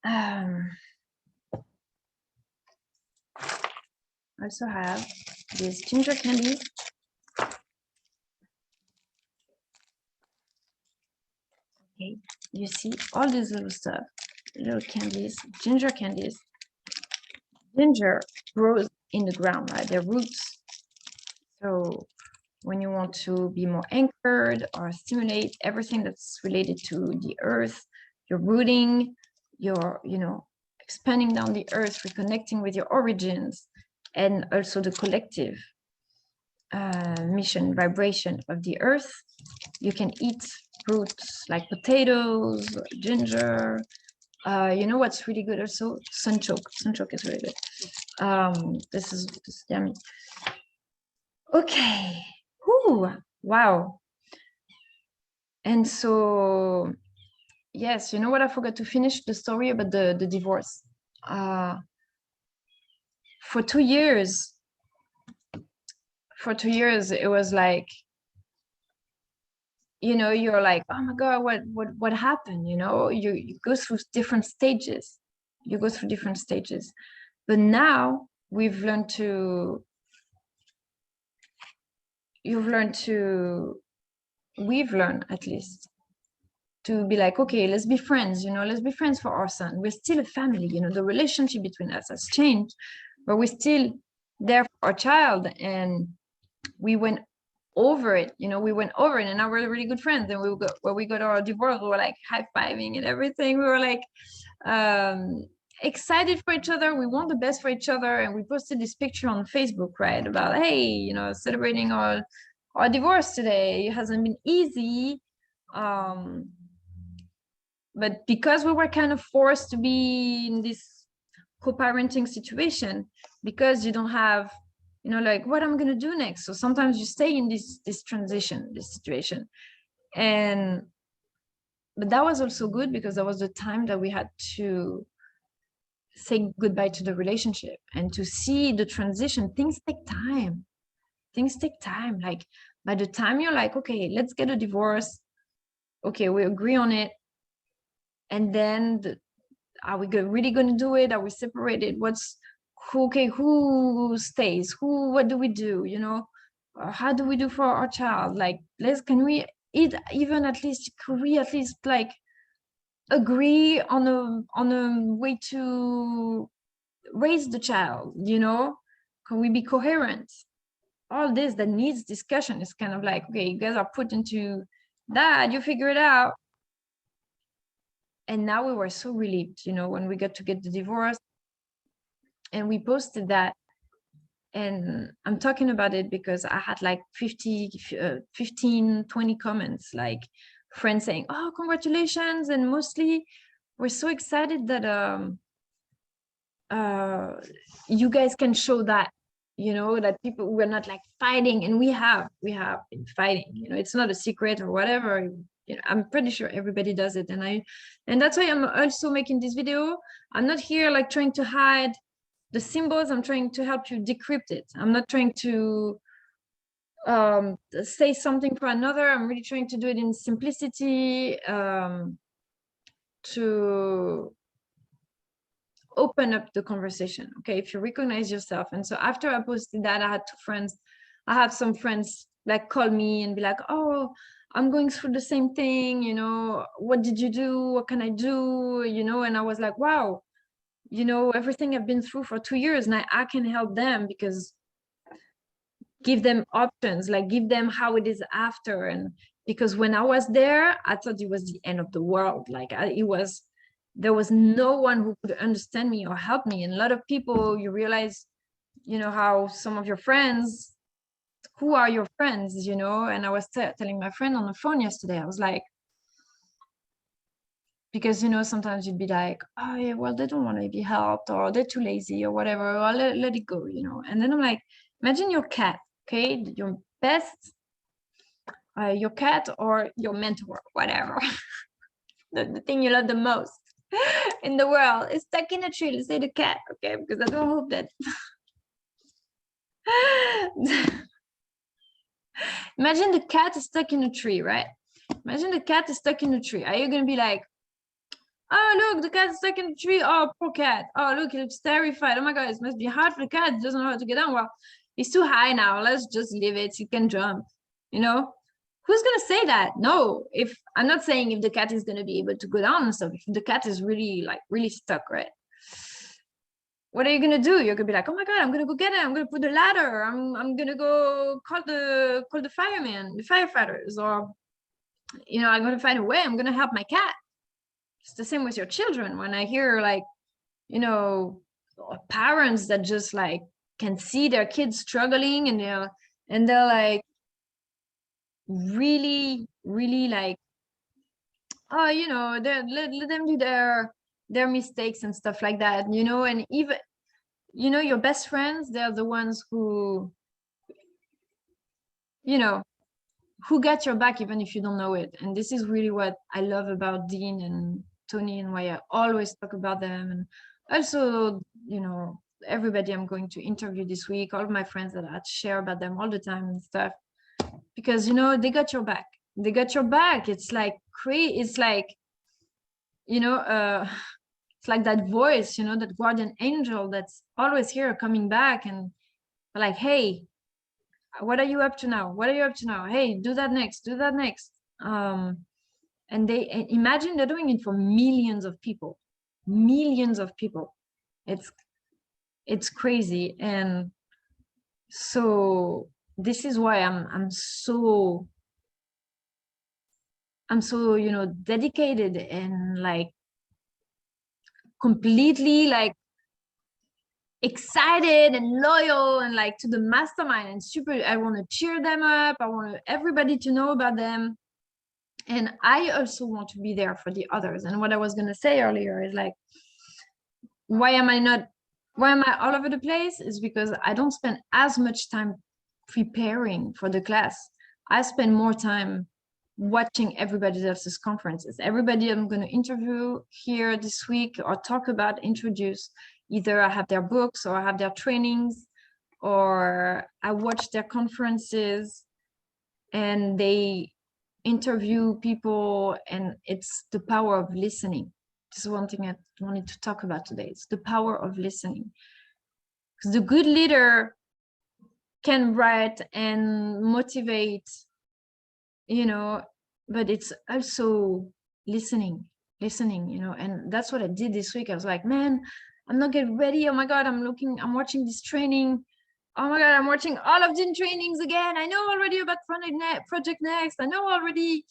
I also have this ginger candy. Okay, you see all these little stuff, little candies, ginger candies. Ginger grows in the ground, right? Their roots. So when you want to be more anchored or stimulate everything that's related to the earth, you're rooting, you're, expanding down the earth, reconnecting with your origins, and also the collective mission vibration of the earth. You can eat roots like potatoes, ginger. You know what's really good also? Sunchoke. Sunchoke is really good. This is yummy. Okay. Ooh, wow. And so, yes, you know what? I forgot to finish the story about the divorce. For 2 years, it was like, you're like, oh my God, what happened? You go through different stages. You go through different stages. But now we've learned to we've learned at least to be like, okay, let's be friends, let's be friends for our son. We're still a family, the relationship between us has changed, but we're still there for our child. And we went over it, and now we're really good friends. And when we got our divorce, we were like high-fiving and everything. We were like excited for each other. We want the best for each other. And we posted this picture on Facebook, right, about, hey, celebrating our divorce today. It hasn't been easy, but because we were kind of forced to be in this co-parenting situation, because you don't have, like, what am I going to do next? So sometimes you stay in this transition, this situation. But that was also good, because that was the time that we had to say goodbye to the relationship and to see the transition. Things take time. Like, by the time you're like, okay, let's get a divorce. Okay, we agree on it. And then are we really going to do it? Are we separated? Who stays? What do we do? How do we do for our child? Like, can we at least like agree on a way to raise the child? Can we be coherent? All this that needs discussion is kind of like, okay, you guys are put into that, you figure it out. And now we were so relieved, when we got to get the divorce, and we posted that. And I'm talking about it because I had like 15, 20 comments, like friends saying, oh, congratulations. And mostly we're so excited that you guys can show that, that people, we're not like fighting. And we have been fighting, it's not a secret or whatever. I'm pretty sure everybody does it. And that's why I'm also making this video. I'm not here like trying to hide the symbols. I'm trying to help you decrypt it. I'm not trying to say something for another. I'm really trying to do it in simplicity, to open up the conversation. Okay, if you recognize yourself. And so after I posted that, I have some friends like call me and be like, oh, I'm going through the same thing, you know, what did you do? What can I do? You know, and I was like, wow, you know, everything I've been through for 2 years, and I can help them, because give them options, like give them how it is after. And because when I was there, I thought it was the end of the world. Like there was no one who could understand me or help me. And a lot of people, you realize, you know, how some of your friends, who are your friends, you know? And I was telling my friend on the phone yesterday, I was like, because, you know, sometimes you'd be like, oh yeah, well, they don't want to be helped, or they're too lazy or whatever, or let it go, you know? And then I'm like, imagine your cat, okay? Your best, your cat or your mentor, whatever, the thing you love the most in the world is stuck in a tree. Let's say the cat, okay? Because I don't hope that. Imagine the cat is stuck in a tree, right? Imagine the cat is stuck in a tree. Are you going to be like, oh, look, the cat is stuck in the tree. Oh, poor cat. Oh, look, he looks terrified. Oh my God, it must be hard for the cat. He doesn't know how to get down. Well, he's too high now. Let's just leave it. He can jump, you know? Who's going to say that? No, if I'm not saying if the cat is going to be able to go down and stuff, if the cat is really stuck, right? What are you going to do? You're going to be like, oh my God, I'm going to go get it. I'm going to put the ladder. I'm going to go call the fireman, the firefighters, or, you know, I'm going to find a way. I'm going to help my cat. It's the same with your children. When I hear, like, you know, parents that just like can see their kids struggling, and they're like really like, oh, you know, let them do their mistakes and stuff like that, you know. And even, you know, your best friends, they're the ones who, you know, who got your back even if you don't know it. And this is really what I love about Dean and Tony, and why I always talk about them. And also, you know, everybody I'm going to interview this week, all of my friends that I share about them all the time and stuff, because, you know, they got your back. They got your back. It's like it's like, you know, it's like that voice, you know, that guardian angel that's always here coming back and like, hey, what are you up to now? What are you up to now? Hey, do that next, do that next. And they imagine they're doing it for millions of people. It's crazy. And so this is why I'm so, you know, dedicated and like completely like excited and loyal and like to the mastermind and super. I want to cheer them up. I want everybody to know about them. And I also want to be there for the others. And what I was going to say earlier is like, why am I all over the place? Is because I don't spend as much time preparing for the class. I spend more time watching everybody else's conferences. Everybody I'm going to interview here this week or talk about, introduce, either I have their books or I have their trainings, or I watch their conferences and they interview people. And it's the power of listening. This is one thing I wanted to talk about today. It's the power of listening. Because the good leader can write and motivate, you know, but it's also listening, you know. And that's what I did this week. I was like, man, I'm not getting ready. Oh my God, I'm watching this training. Oh my God, I'm watching all of the trainings again. I know already about Project Next. I know already,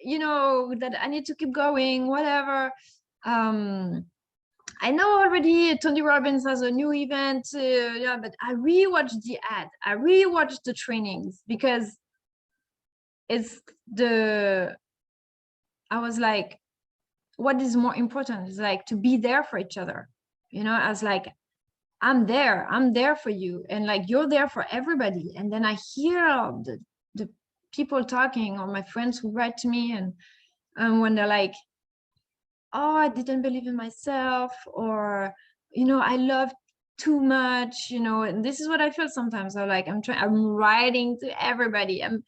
you know, that I need to keep going, whatever. I know already Tony Robbins has a new event, yeah, but I rewatched the ad. I rewatched the trainings because it's I was like, what is more important is like to be there for each other, you know, as like, I'm there for you, and like you're there for everybody. And then I hear the people talking, or my friends who write to me, and when they're like, oh, I didn't believe in myself, or, you know, I love too much, you know. And this is what I feel sometimes. I'm like, I'm writing to everybody. I'm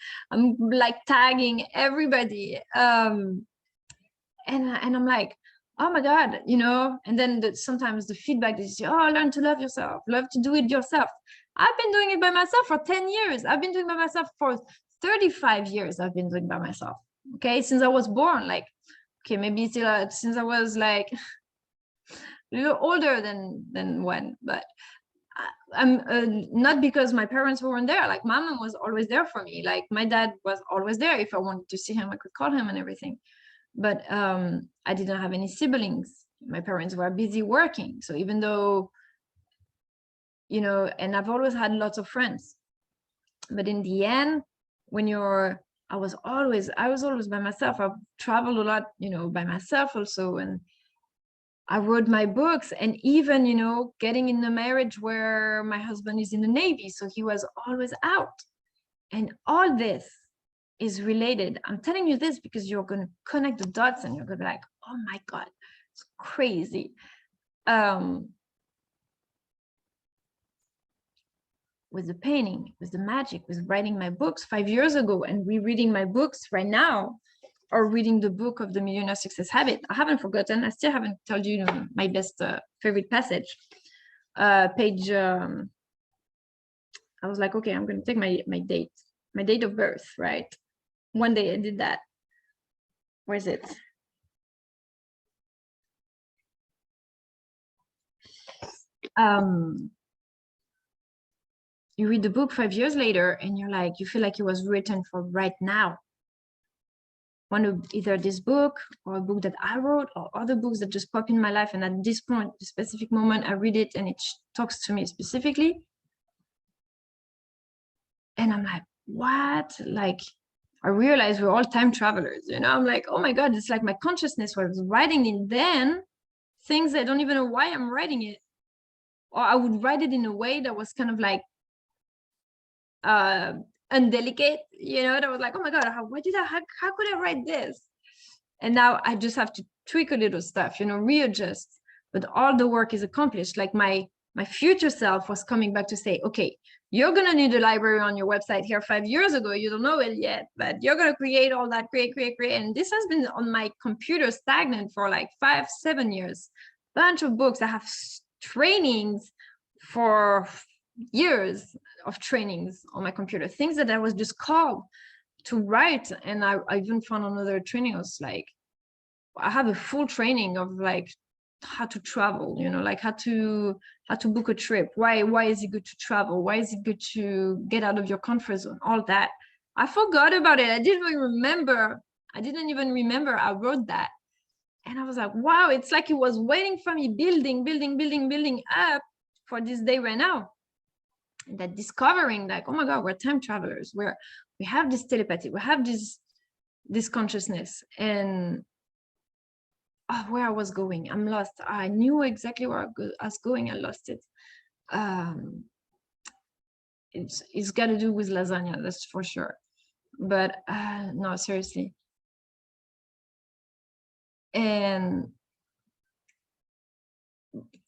like tagging everybody. And I'm like, oh my God, you know, and then sometimes the feedback is, oh, learn to love yourself, love to do it yourself. I've been doing it by myself for 10 years. I've been doing it by myself for 35 years. I've been doing it by myself. Okay. Since I was born, like, okay, maybe still, since I was like a little older than when, but I'm not because my parents weren't there. Like my mom was always there for me. Like my dad was always there. If I wanted to see him, I could call him and everything. But I didn't have any siblings. My parents were busy working. So even though, you know, and I've always had lots of friends, but in the end, when I was always by myself. I've traveled a lot, you know, by myself also. And I wrote my books, and even, you know, getting in a marriage where my husband is in the Navy. So he was always out. And all this is related. I'm telling you this because you're going to connect the dots and you're going to be like, oh my God, it's crazy. With the painting, with the magic, with writing my books 5 years ago and rereading my books right now, or reading the book of the Millionaire Success Habit. I haven't forgotten. I still haven't told you, my best favorite passage. Page, I was like, okay, I'm going to take my date of birth, right? One day I did that. Where is it? You read the book 5 years later and you're like, you feel like it was written for right now. One of either this book or a book that I wrote or other books that just pop in my life. And at this point, the specific moment, I read it and it talks to me specifically. And I'm like, what? Like, I realize we're all time travelers, you know? I'm like, oh my God, it's like my consciousness was writing it then, things I don't even know why I'm writing it. Or I would write it in a way that was kind of like undelicate, you know, that was like, oh my God, how could I write this? And now I just have to tweak a little stuff, you know, readjust, but all the work is accomplished. Like my future self was coming back to say, okay, you're going to need a library on your website here 5 years ago. You don't know it yet, but you're going to create all that, create. And this has been on my computer stagnant for like 5-7 years. Bunch of books. I have trainings for years of trainings on my computer, things that I was just called to write. And I even found another training. I was like, I have a full training of like how to travel, you know, like how to book a trip. Why is it good to travel? Why is it good to get out of your comfort zone? All that. I forgot about it. I didn't even remember I wrote that. And I was like, wow, it's like it was waiting for me, building up for this day right now. That discovering like, oh my God, we're time travelers. We have this telepathy. We have this consciousness. And where I was going, I'm lost. I knew exactly where I was going. I lost it. It's got to do with lasagna, that's for sure. But no, seriously. And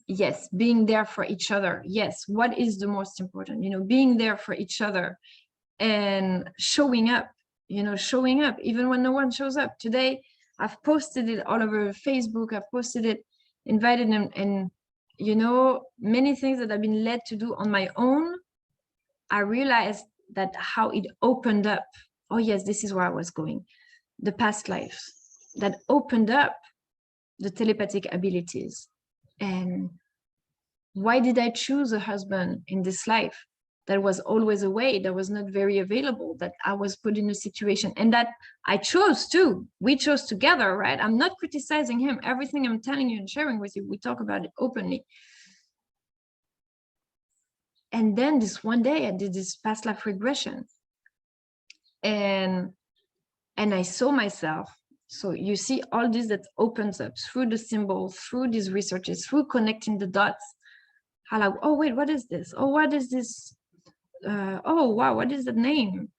yes, being there for each other. Yes, what is the most important? You know, being there for each other and showing up. You know, showing up even when no one shows up. Today, I've posted it all over Facebook. I've posted it, invited them, and you know, many things that I've been led to do on my own. I realized that how it opened up. Oh yes, this is where I was going. The past lives that opened up the telepathic abilities. And why did I choose a husband in this life that was always away, that was not very available, that I was put in a situation, and that I chose to, we chose together, right? I'm not criticizing him. Everything I'm telling you and sharing with you, we talk about it openly. And then this one day I did this past life regression, and I saw myself. So you see all this that opens up through the symbols, through these researches, through connecting the dots. How like, oh wait, what is this? Oh, what is this? Oh wow, what is the name?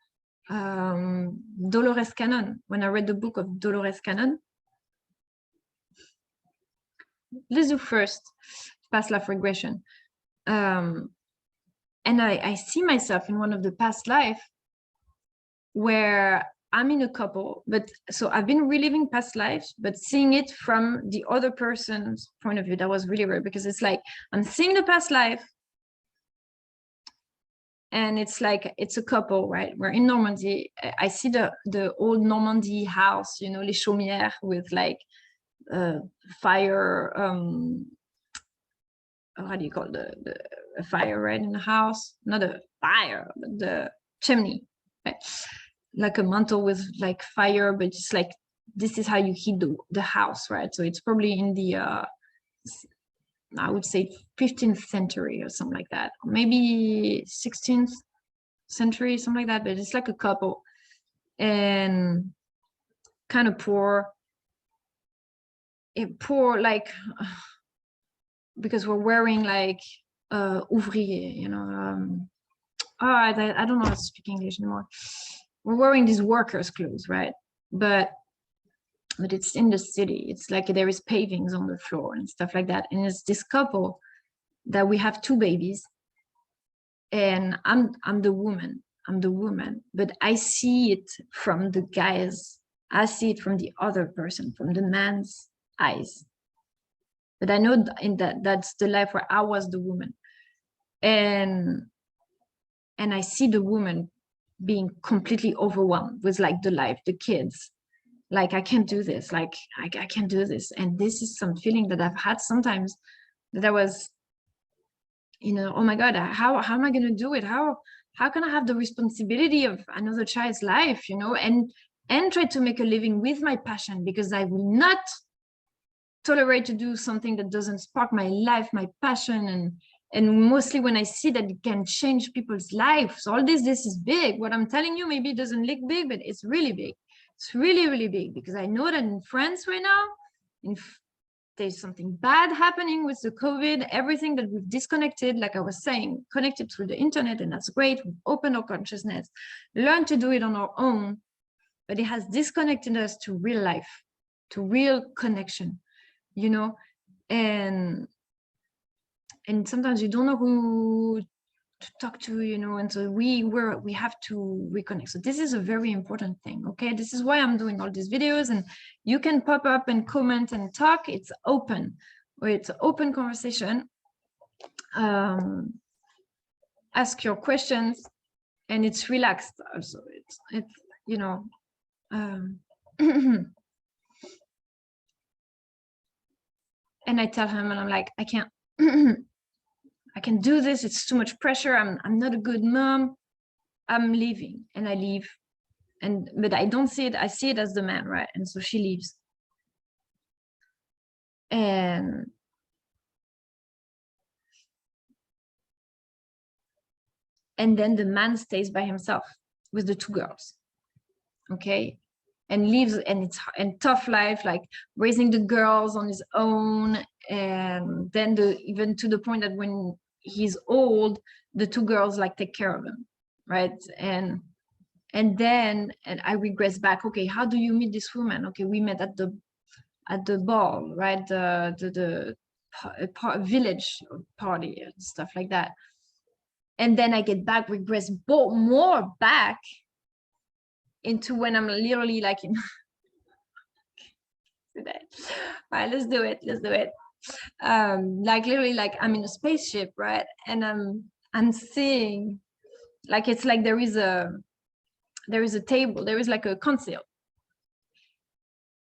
Dolores Cannon. When I read the book of Dolores Cannon, let's do first past life regression. And I see myself in one of the past life where I'm in a couple, but so I've been reliving past lives, but seeing it from the other person's point of view. That was really rare, because it's like I'm seeing the past life, and it's like it's a couple, right? We're in Normandy. I see the old Normandy house, you know, les chaumières with like fire. How do you call the fire, right, in the house? Not a fire, but the chimney, right? Like a mantle with like fire, but just like this is how you heat the house, right? So it's probably in the I would say 15th century or something like that, or maybe 16th century, something like that. But it's like a couple, and kind of poor, like because we're wearing like ouvrier, you know. I don't know how to speak English anymore. We're wearing these workers' clothes, right? But it's in the city. It's like there is pavings on the floor and stuff like that. And it's this couple that we have 2 babies, and I'm the woman. I'm the woman, but I see it from the guys. I see it from the other person, from the man's eyes. But I know that's the life where I was the woman, and I see the woman being completely overwhelmed with like the life, the kids. Like, I can't do this. Like, I can't do this. And this is some feeling that I've had sometimes, that I was, you know, oh my God, how am I going to do it? How can I have the responsibility of another child's life, you know, and try to make a living with my passion, because I will not tolerate to do something that doesn't spark my life, my passion, and mostly when I see that it can change people's lives. So all this is big. What I'm telling you maybe doesn't look big, but it's really big. It's really, really big, because I know that in France right now, there's something bad happening with the COVID, everything that we've disconnected, like I was saying, connected through the internet, and that's great. We've opened our consciousness, learned to do it on our own, but it has disconnected us to real life, to real connection, you know, and sometimes you don't know who to talk to, you know, and so we have to reconnect. So this is a very important thing. Okay, this is why I'm doing all these videos, and you can pop up and comment and talk. It's open, or it's an open conversation. Ask your questions, and it's relaxed also. It's you know, and I tell him, and I'm like, I can't I can do this. It's too much pressure. I'm not a good mom. I'm leaving, and I leave. But I don't see it. I see it as the man, right? And so she leaves. And then the man stays by himself with the 2 girls. Okay. And leaves, and it's tough life, like raising the girls on his own. And then even to the point that when he's old, the 2 girls like take care of him, right? And then I regress back. Okay, how do you meet this woman? Okay, we met at the ball, right? The village party and stuff like that. And then I get back, regress more back into when I'm literally like in today. All right, let's do it. Like literally, like I'm in a spaceship, right? And I'm seeing, like, it's like there is a table, there is like a console,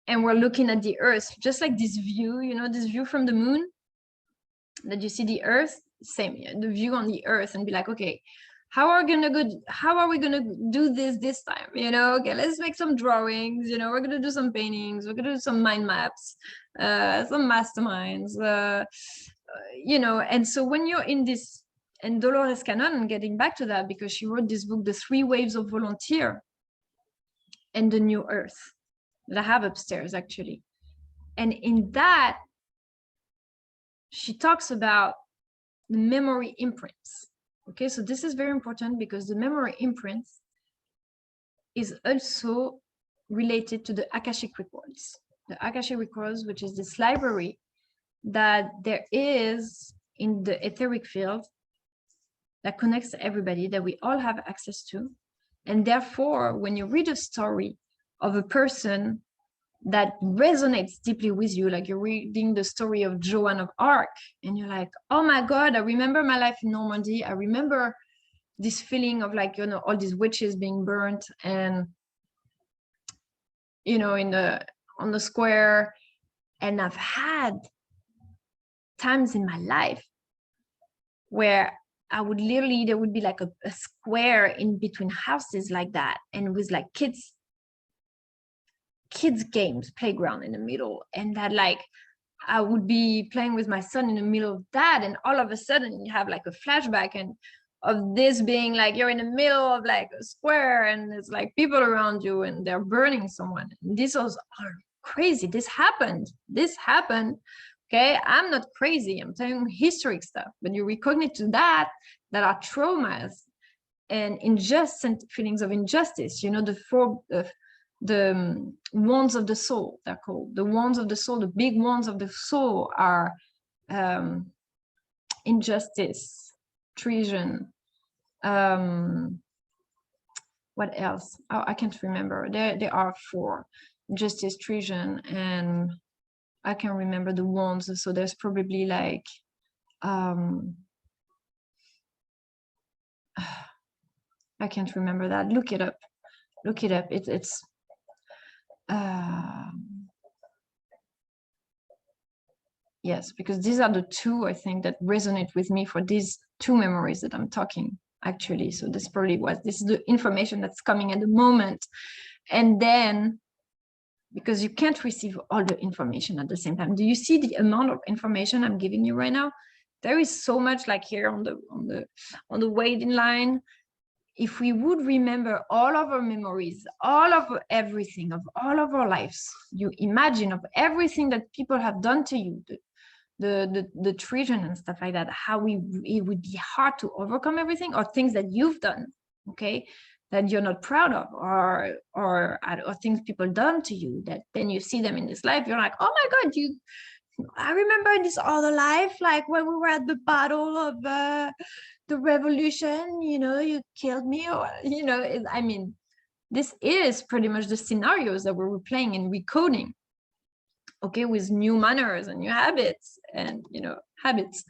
and we're looking at the earth, just like this view, you know, this view from the moon, that you see the earth, same, the view on the earth, and be like, okay, how are we gonna do this time, you know? Okay, let's make some drawings, you know, we're gonna do some paintings, we're gonna do some mind maps, some masterminds, you know. And so when you're in this, and Dolores Cannon, getting back to that, because she wrote this book, The 3 Waves of Volunteer and the New Earth, that I have upstairs actually. And in that, she talks about the memory imprints. Okay, so this is very important, because the memory imprints is also related to the Akashic records. The Akashic records, which is this library that there is in the etheric field that connects everybody, that we all have access to. And therefore, when you read a story of a person that resonates deeply with you, like you're reading the story of Joan of Arc, and you're like, oh my God, I remember my life in Normandy. I remember this feeling of like, you know, all these witches being burnt and, you know, on the square. And I've had times in my life where I would literally, there would be like a square in between houses like that. And with like kids games, playground in the middle. And that like, I would be playing with my son in the middle of that. And all of a sudden you have like a flashback and of this being like, you're in the middle of like a square and there's like people around you and they're burning someone. And these are crazy. This happened. Okay, I'm not crazy. I'm telling you historic stuff, but you recognize to that are traumas and feelings of injustice. You know, the wounds of the soul, they're called the wounds of the soul. The big wounds of the soul are injustice, treason. What else? Oh, I can't remember. There are 4: justice, treason, and I can remember the ones. So there's probably like I can't remember that. Look it up. It's yes, because these are the 2 I think that resonate with me for these 2 memories that I'm talking actually. So this is the information that's coming at the moment. And then, because you can't receive all the information at the same time. Do you see the amount of information I'm giving you right now? There is so much, like here on the waiting line. If we would remember all of our memories, all of everything, of all of our lives, you imagine of everything that people have done to you, the treason and stuff like that, how it would be hard to overcome everything, or things that you've done, okay, that you're not proud of, or things people done to you that then you see them in this life, you're like, oh my God, I remember in this other life, like when we were at the battle of the revolution, you know, you killed me, or, you know, I mean, this is pretty much the scenarios that we're replaying and recoding, okay, with new manners and new habits and, you know, habits.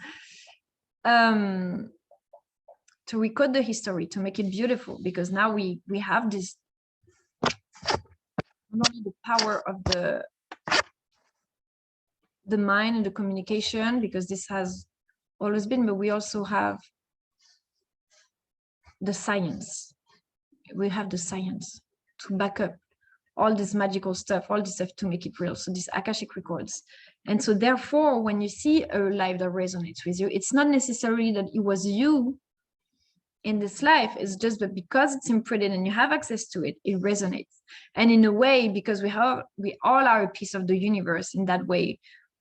To recode the history, to make it beautiful, because now we have this, not only the power of the mind and the communication, because this has always been, but we also have the science. We have the science to back up all this magical stuff, all this stuff to make it real. So these Akashic records. And so therefore, when you see a life that resonates with you, it's not necessarily that it was you in this life, it's just that because it's imprinted and you have access to it, it resonates. And in a way, because we all are a piece of the universe in that way,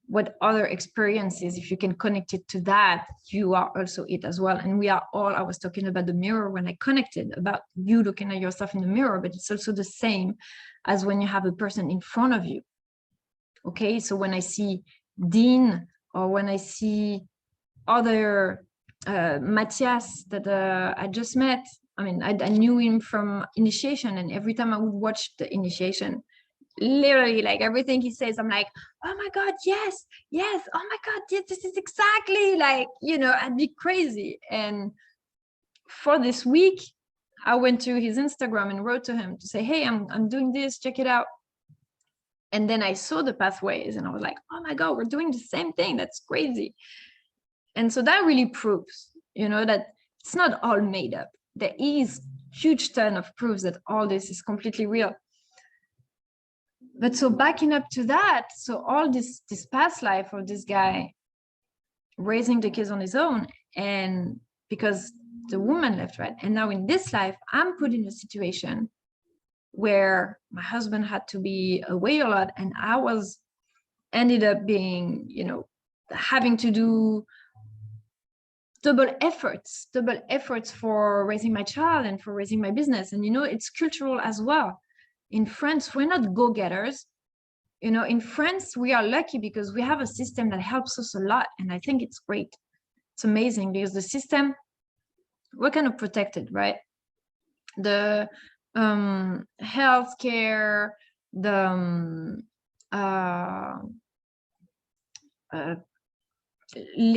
what other experiences, if you can connect it to that, you are also it as well. And we are all, I was talking about the mirror when I connected about you looking at yourself in the mirror, but it's also the same as when you have a person in front of you. Okay, so when I see Dean, or when I see other Matthias that I just met, I mean, I knew him from initiation, and every time I would watch the initiation, literally, like everything he says, I'm like, oh my God, yes, oh my God, yes, this is exactly like, you know, I'd be crazy. And for this week, I went to his Instagram and wrote to him to say, hey, I'm doing this, check it out. And then I saw the pathways and I was like, oh my God, we're doing the same thing. That's crazy. And so that really proves, you know, that it's not all made up. There is huge ton of proofs that all this is completely real. But so backing up to that, so all this past life of this guy raising the kids on his own, and because the woman left, right? And now in this life, I'm put in a situation where my husband had to be away a lot, and I ended up being, you know, having to do double efforts for raising my child and for raising my business. And, you know, it's cultural as well. In France, we're not go-getters. You know, in France, we are lucky because we have a system that helps us a lot. And I think it's great. It's amazing because the system, we're kind of protected, right? the healthcare, the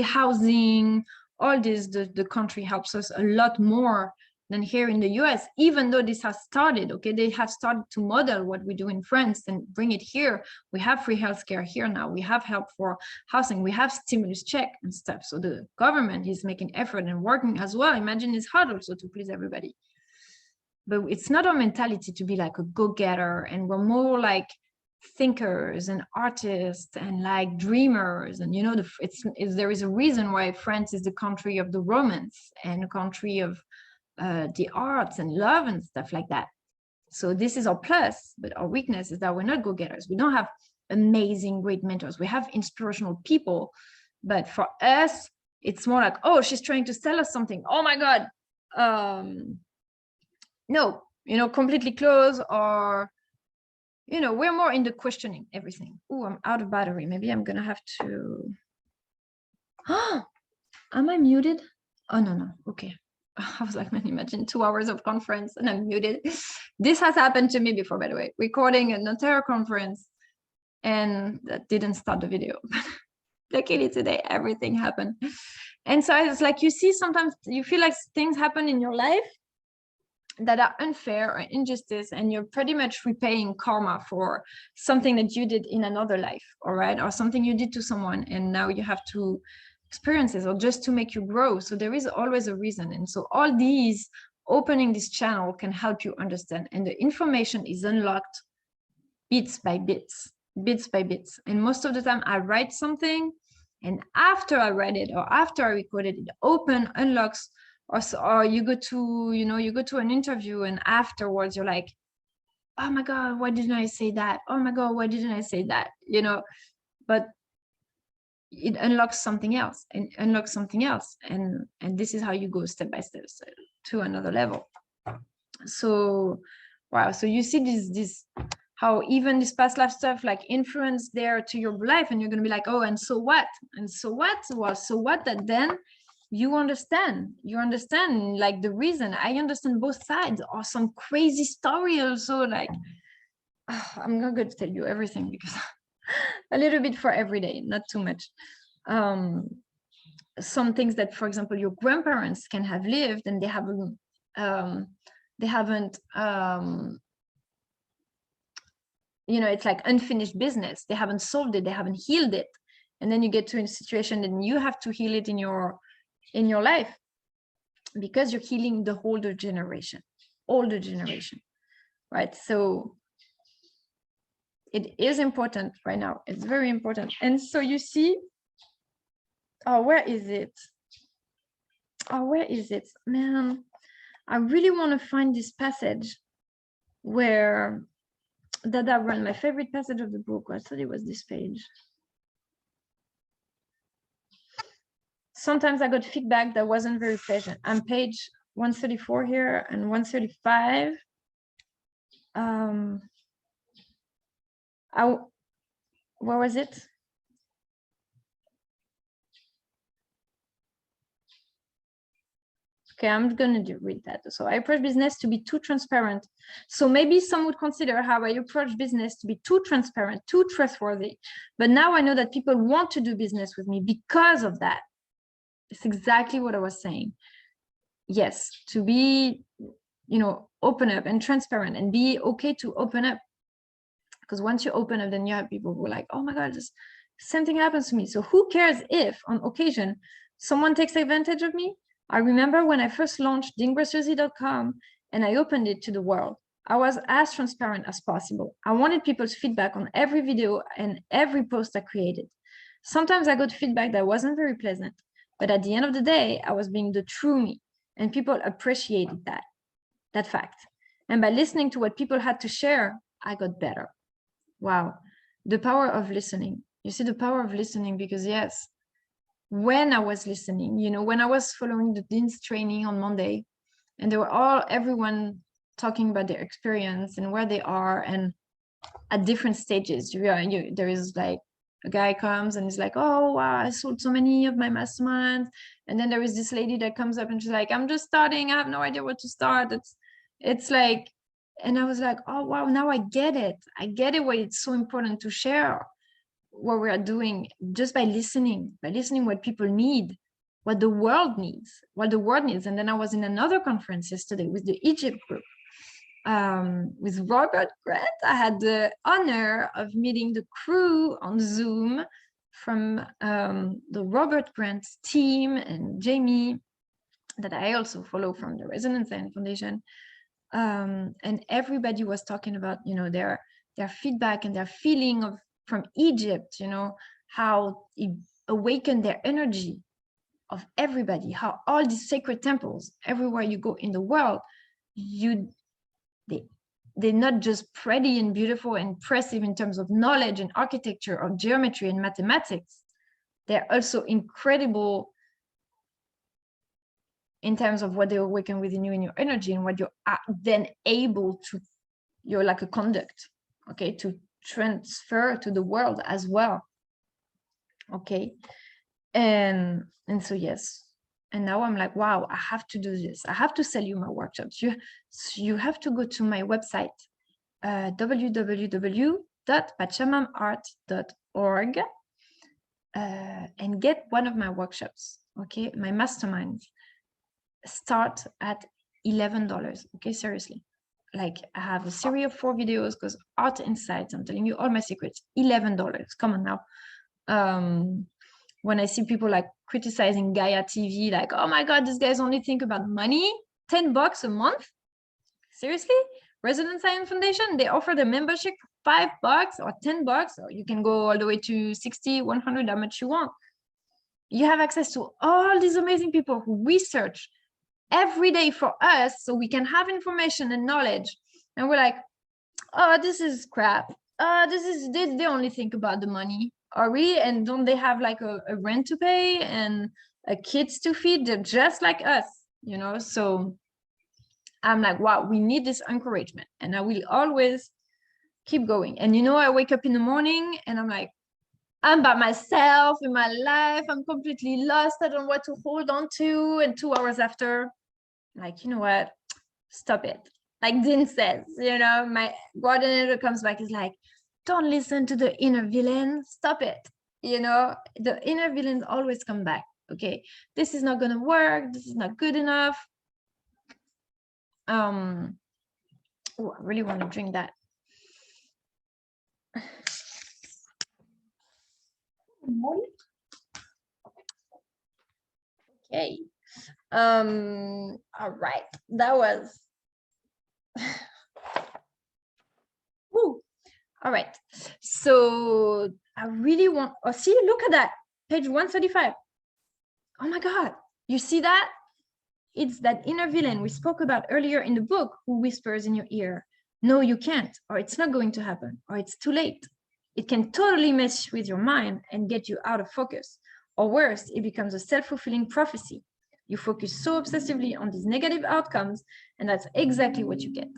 housing, all this, the country helps us a lot more than here in the US, even though this has started, okay? They have started to model what we do in France and bring it here. We have free healthcare here now. We have help for housing. We have stimulus check and stuff. So the government is making effort and working as well. Imagine it's hard also to please everybody. But it's not our mentality to be like a go-getter, and we're more like thinkers and artists and like dreamers. And you know, there is a reason why France is the country of the romance and a country of the arts and love and stuff like that. So this is our plus, but our weakness is that we're not go-getters. We don't have amazing, great mentors. We have inspirational people, but for us, it's more like, oh, she's trying to sell us something. Oh my God. No, you know, completely close, or, you know, we're more into questioning everything. Oh, I'm out of battery. Maybe I'm going to have to. Oh, am I muted? Oh, no. Okay. I was like, man, imagine 2 hours of conference and I'm muted. This has happened to me before, by the way, recording an entire conference, and that didn't start the video. Luckily today, everything happened. And so it's like, you see, sometimes you feel like things happen in your life that are unfair or injustice, and you're pretty much repaying karma for something that you did in another life, all right, or something you did to someone, and now you have to experience it, or just to make you grow. So there is always a reason. And so all these, opening this channel can help you understand, and the information is unlocked bits by bits. And most of the time I write something, and after I read it or after I recorded it, unlocks. Or you go to, you know, you go to an interview, and afterwards you're like, oh my God, why didn't I say that? Oh my God, why didn't I say that? You know, but it unlocks something else and unlocks something else. And this is how you go step by step to another level. So, wow. So you see this, how even this past life stuff like influence there to your life, and you're going to be like, oh, and so what? And so what? Well, so what that then you understand like the reason. I understand both sides, or some crazy story also, like I'm not going to tell you everything, because a little bit for every day, not too much. Some things that, for example, your grandparents can have lived, and they haven't you know, it's like unfinished business. They haven't solved it, they haven't healed it, and then you get to a situation and you have to heal it in your life, because you're healing the older generation, right? So it is important right now. It's very important. And so you see, oh, where is it? Man, I really want to find this passage where that I run, my favorite passage of the book. I thought it was this page. Sometimes I got feedback that wasn't very pleasant. I'm page 134 here and 135. Where was it? Okay, I'm going to read that. So I approach business to be too transparent. So maybe some would consider how I approach business to be too transparent, too trustworthy. But now I know that people want to do business with me because of that. It's exactly what I was saying. Yes, to be, you know, open up and transparent, and be okay to open up. Because once you open up, then you have people who are like, oh my God, this same thing happens to me. So who cares if on occasion someone takes advantage of me? I remember when I first launched dingbrasserzy.com and I opened it to the world, I was as transparent as possible. I wanted people's feedback on every video and every post I created. Sometimes I got feedback that wasn't very pleasant, but at the end of the day, I was being the true me, and people appreciated that fact. And by listening to what people had to share, I got better. Wow, the power of listening. You see the power of listening, because yes, when I was listening, you know, when I was following the Dean's training on Monday, and they were everyone talking about their experience and where they are, and at different stages, there is like a guy comes and is like, oh wow, I sold so many of my masterminds, and then there is this lady that comes up and she's like, I'm just starting, I have no idea what to start. It's like, and I was like, oh, wow, now I get it. I get it, why it's so important to share what we are doing just by listening what people need, what the world needs, And then I was in another conference yesterday with the Egypt group, with Robert Grant. I had the honor of meeting the crew on Zoom from the Robert Grant team and Jamie, that I also follow from the Resonance Science Foundation. And everybody was talking about, their feedback and their feeling from Egypt, how it awakened their energy of everybody, how all these sacred temples everywhere you go in the world, they're not just pretty and beautiful and impressive in terms of knowledge and architecture or geometry and mathematics. They're also incredible in terms of what they awaken within you in your energy, and what you're then able to, you're like a conduct, okay, to transfer to the world as well. Okay. And so, yes. And now I'm like, wow, I have to do this. I have to sell you my workshops. You have to go to my website, www.pachamamart.org, and get one of my workshops. Okay. My masterminds start at $11. Okay. Seriously. Like, I have a series of 4 videos because art insights, I'm telling you all my secrets, $11. Come on now. When I see people like criticizing Gaia TV, like, oh my God, this guy's only think about money, $10 a month. Seriously? Resonance Science Foundation, they offer the membership for $5 or $10, or you can go all the way to 60, 100, how much you want. You have access to all these amazing people who research every day for us, so we can have information and knowledge. And we're like, oh, this is crap. They only think about the money. Are we? And don't they have like a rent to pay and kids to feed? They're just like us, So I'm like, wow, we need this encouragement, and I will always keep going. And I wake up in the morning and I'm like, I'm by myself in my life. I'm completely lost. I don't know what to hold on to. And 2 hours after, like, you know what? Stop it. Like Dean says, my coordinator comes back, is like, don't listen to the inner villain. Stop it. The inner villains always come back. Okay, this is not going to work. This is not good enough. Oh, I really want to drink that. Okay. All right. That was. Woo. All right. So I really want. Oh, see, look at that. Page 135. Oh my God. You see that? It's that inner villain we spoke about earlier in the book who whispers in your ear, no, you can't, or it's not going to happen, or it's too late. It can totally mess with your mind and get you out of focus. Or worse, it becomes a self-fulfilling prophecy. You focus so obsessively on these negative outcomes, and that's exactly what you get.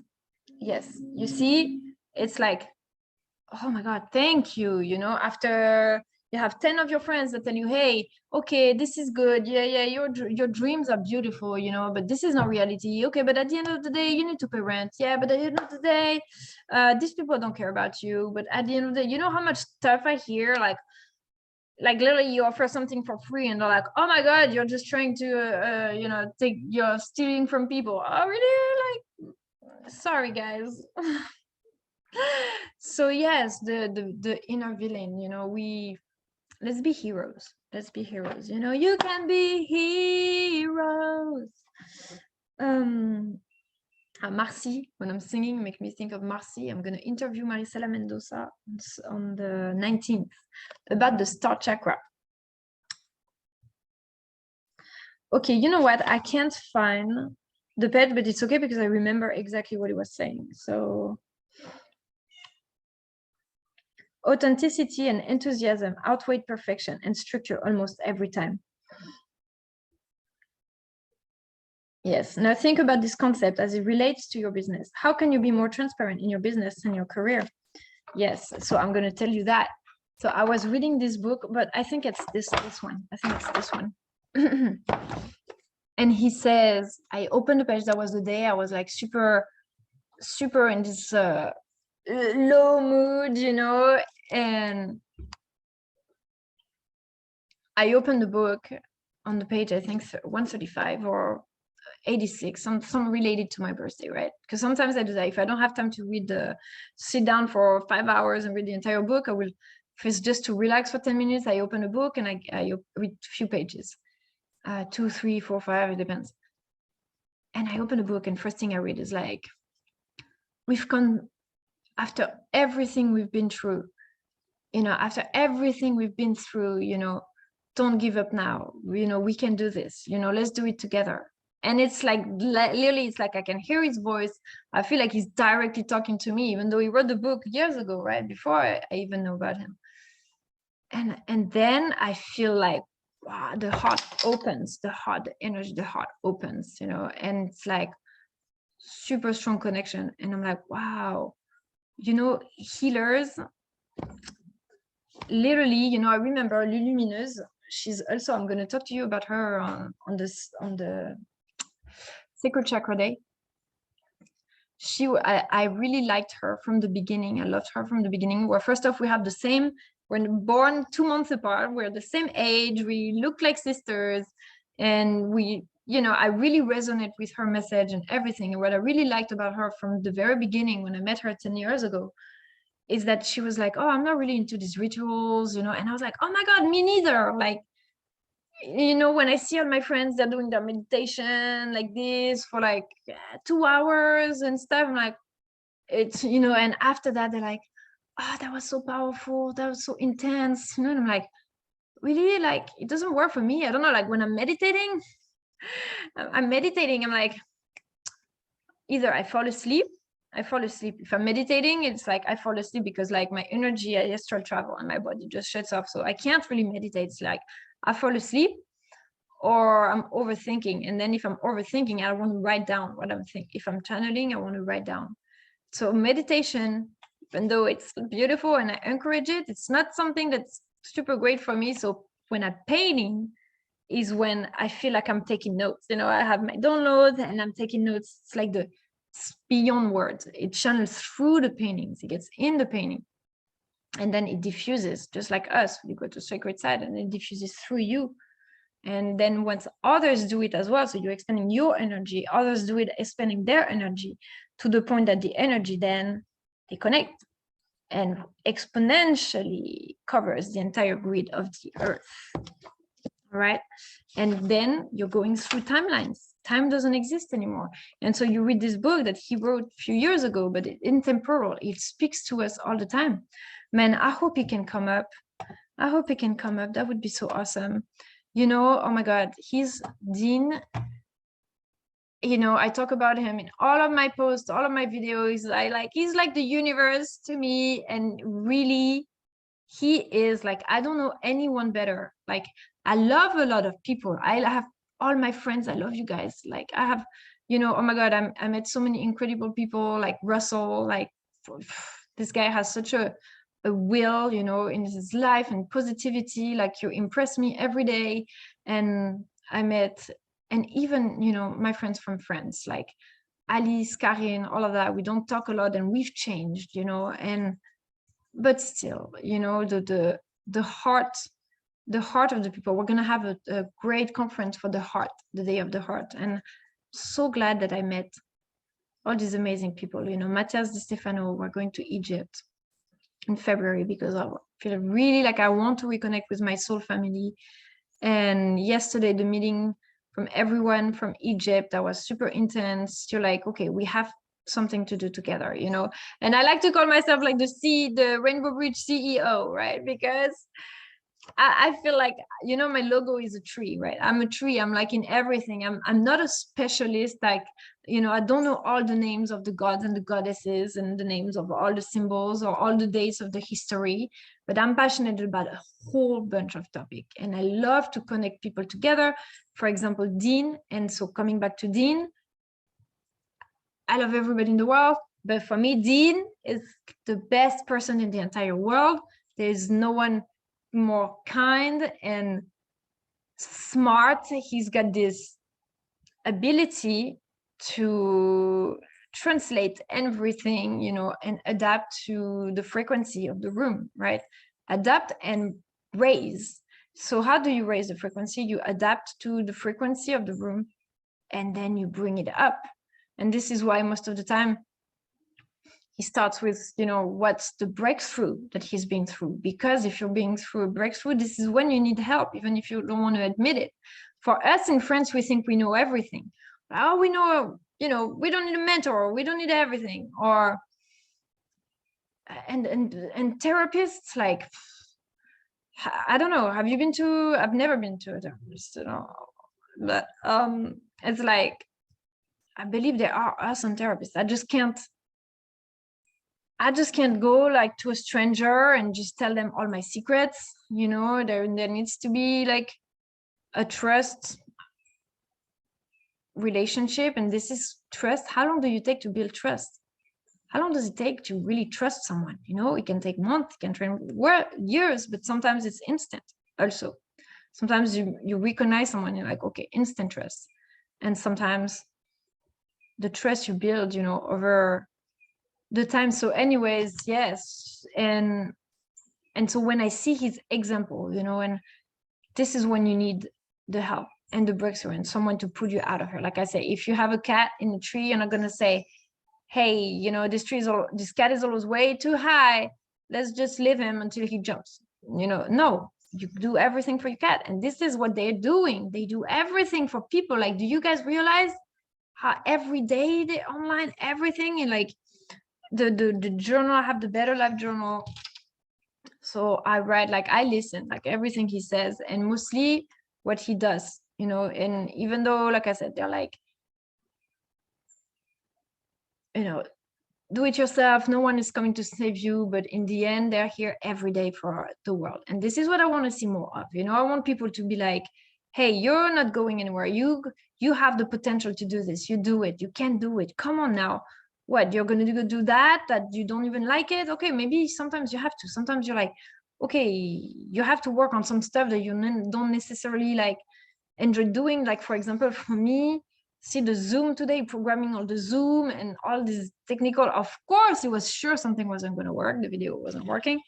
Yes, you see, it's like, oh my God, thank you. After you have 10 of your friends that tell you, hey, okay, this is good. Yeah, your dreams are beautiful, but this is not reality. Okay, but at the end of the day, you need to pay rent. Yeah, but at the end of the day, these people don't care about you. But at the end of the day, you know how much stuff I hear, like literally you offer something for free and they're like, oh my God, you're just trying to, you're stealing from people. Oh, really? Like, sorry, guys. So yes, the inner villain, let's be heroes. You can be heroes. Marcy, when I'm singing, make me think of Marcy. I'm going to interview Marisela Mendoza on the 19th about the Throat Chakra. Okay, you know what? I can't find the page, but it's okay because I remember exactly what he was saying. So authenticity and enthusiasm outweigh perfection and structure almost every time. Yes. Now think about this concept as it relates to your business. How can you be more transparent in your business and your career? Yes. So I'm going to tell you that. So I was reading this book, but I think it's this one. I think it's this one. And he says, I opened the page. That was the day I was like super in this low mood, you know, and I opened the book. On the page, I think 135 or 86, some related to my birthday, right? Because sometimes I do that. If I don't have time to read sit down for 5 hours and read the entire book, I will, if it's just to relax for 10 minutes, I open a book and I read a few pages, 2, 3, 4, 5, it depends. And I open a book and first thing I read is like, we've gone, after everything we've been through, you know, after everything we've been through, you know, don't give up now, you know, we can do this, you know, let's do it together. And it's like, literally, it's like I can hear his voice. I feel like he's directly talking to me, even though he wrote the book years ago, right? Before I even know about him. And then I feel like, wow, the heart opens, the energy, the heart opens, you know, and it's like super strong connection. And I'm like, wow, you know, healers, literally, you know, I remember Lulumineuse. She's also, I'm going to talk to you about her on the Sacred Chakra Day. I really liked her from the beginning. I loved her from the beginning. Well, first off, we have the same, we're born 2 months apart. We're the same age. We look like sisters. And we, you know, I really resonate with her message and everything. And what I really liked about her from the very beginning, when I met her 10 years ago, is that she was like, oh, I'm not really into these rituals, you know. And I was like, oh my God, me neither. Like, you know, when I see all my friends, they're doing their meditation like this for like 2 hours and stuff, I'm like, it's, you know, and after that, they're like, oh, that was so powerful. That was so intense. You know, and I'm like, really, like, it doesn't work for me. I don't know, like when I'm meditating, I'm like, either I fall asleep. If I'm meditating, it's like I fall asleep because like my energy, I astral travel and my body just shuts off. So I can't really meditate. It's like I fall asleep or I'm overthinking. And then if I'm overthinking, I want to write down what I'm thinking. If I'm channeling, I want to write down. So meditation, even though it's beautiful and I encourage it, it's not something that's super great for me. So when I'm painting is when I feel like I'm taking notes. You know, I have my downloads and I'm taking notes. It's like it's beyond words. It channels through the paintings. It gets in the painting. And then it diffuses, just like us. We go to sacred side and it diffuses through you. And then once others do it as well, so you're expanding your energy, others do it, expanding their energy to the point that the energy then they connect and exponentially covers the entire grid of the earth. All right. And then you're going through timelines. Time doesn't exist anymore. And so you read this book that he wrote a few years ago, but it's intemporal. It speaks to us all the time. Man, I hope he can come up. I hope he can come up. That would be so awesome. You know, oh my God, he's Dean. You know, I talk about him in all of my posts, all of my videos. He's like the universe to me. And really, he is like, I don't know anyone better. Like, I love a lot of people. I have all my friends. I love you guys. Like, I have, you know, oh my God, I met so many incredible people like Russell. Like, this guy has such a will, you know, in his life and positivity. Like, you impress me every day. And I met, and even, you know, my friends from France, like Alice, Karin, all of that. We don't talk a lot and we've changed, you know, but still, you know, the heart of the people. We're going to have a great conference for the heart, the Day of the Heart. And so glad that I met all these amazing people. You know, Matthias Di Stefano, we're going to Egypt in February because I feel really like I want to reconnect with my soul family. And yesterday, the meeting from everyone from Egypt, that was super intense. You're like, okay, we have something to do together, you know. And I like to call myself like the Rainbow Bridge CEO, right? Because I feel like, you know, my logo is a tree, right? I'm a tree. I'm like in everything. I'm not a specialist. Like, you know, I don't know all the names of the gods and the goddesses and the names of all the symbols or all the dates of the history, but I'm passionate about a whole bunch of topics. And I love to connect people together. For example, Dean. And so coming back to Dean, I love everybody in the world, but for me, Dean is the best person in the entire world. There's no one more kind and smart. He's got this ability to translate everything, you know, and adapt to the frequency of the room, right? Adapt and raise. So how do you raise the frequency? You adapt to the frequency of the room, and then you bring it up. And this is why most of the time he starts with, you know, what's the breakthrough that he's been through? Because if you're being through a breakthrough, this is when you need help, even if you don't want to admit it. For us in France, we think we know everything. Oh, we know, you know, we don't need a mentor, we don't need everything. Or and therapists, like, I don't know, have you been to, I've never been to a therapist, you know, but it's like, I believe there are awesome therapists. I just can't go like to a stranger and just tell them all my secrets, you know. There needs to be like a trust relationship, and this is trust. How long do you take to build trust? How long does it take to really trust someone? You know, it can take months, it can take years, but sometimes it's instant also. Sometimes you recognize someone, you're like, okay, instant trust. And sometimes the trust you build, you know, over the time. So anyways, yes. And so when I see his example, you know, and this is when you need the help and the breakthrough and someone to pull you out of her. Like I say, if you have a cat in the tree, you're not going to say, hey, you know, this cat is always way too high, let's just leave him until he jumps. You know, no, you do everything for your cat. And this is what they're doing. They do everything for people. Like, do you guys realize how every day they online everything? And like the journal, I have the Better Life journal, so I write, like, I listen, like everything he says, and mostly what he does, you know. And even though, like I said, they're like, you know, do it yourself, no one is coming to save you, but in the end, they're here every day for the world. And this is what I want to see more of, you know. I want people to be like, hey, you're not going anywhere, you have the potential to do this, you do it, you can do it, come on now. What, you're going to do that you don't even like it? Okay, maybe sometimes you have to. Sometimes you're like, okay, you have to work on some stuff that you don't necessarily like enjoy doing. Like, for example, for me, see the Zoom today, programming all the Zoom and all this technical, of course it was sure something wasn't going to work, the video wasn't working,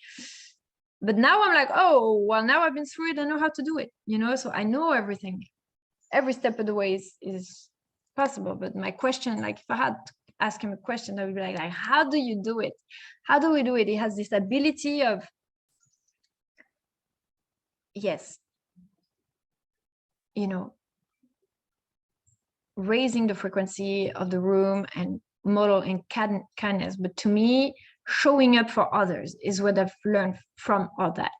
but now I'm like, oh well, now I've been through it, I know how to do it, you know. So I know everything, every step of the way is possible. But my question, like, if I had to ask him a question, I would be like, how do you do it? How do we do it? He has this ability of, yes, you know, raising the frequency of the room and modeling kindness. But to me, showing up for others is what I've learned from all that.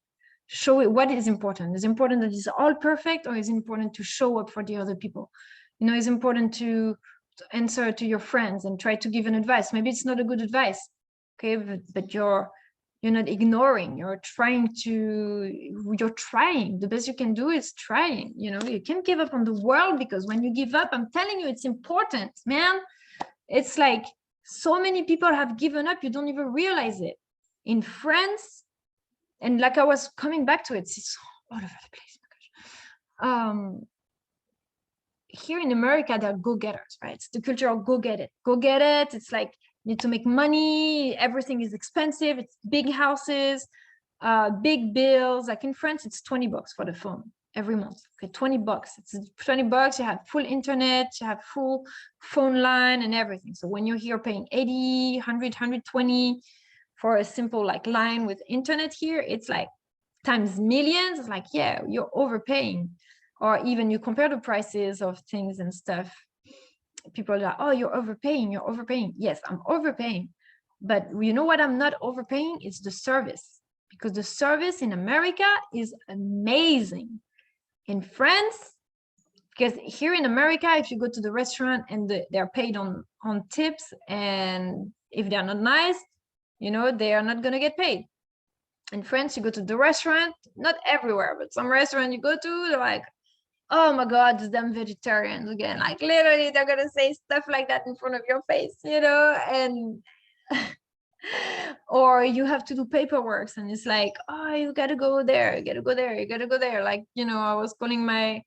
Show it. What is important? Is important that it's all perfect, or is it important to show up for the other people? You know, it's important to answer to your friends and try to give an advice. Maybe it's not a good advice, okay, but you're not ignoring, you're trying. The best you can do is trying. You know, you can't give up on the world, because when you give up, I'm telling you, it's important, man. It's like so many people have given up, you don't even realize it. In France, and like I was coming back to it, it's all over the place. Oh my gosh. Here in America, they're go-getters, right? It's the culture of go get it. It's like, you need to make money, everything is expensive, it's big houses, big bills. Like in France, it's $20 for the phone every month. Okay, $20. It's $20. You have full internet, you have full phone line and everything. So when you're here paying 80, 100, 120 for a simple like line with internet, here it's like times millions. It's like, yeah, you're overpaying. Or even you compare the prices of things and stuff, people are like, oh, you're overpaying. Yes, I'm overpaying. But you know what I'm not overpaying? It's the service. Because the service in America is amazing. In France, because here in America, if you go to the restaurant and they're paid on tips, and if they're not nice, you know, they are not going to get paid. In France, you go to the restaurant, not everywhere, but some restaurant you go to, they're like, oh my God, them vegetarians again. Like literally, they're going to say stuff like that in front of your face, you know, and or you have to do paperwork, and it's like, oh, you got to go there, you got to go there. Like, you know, I was calling my,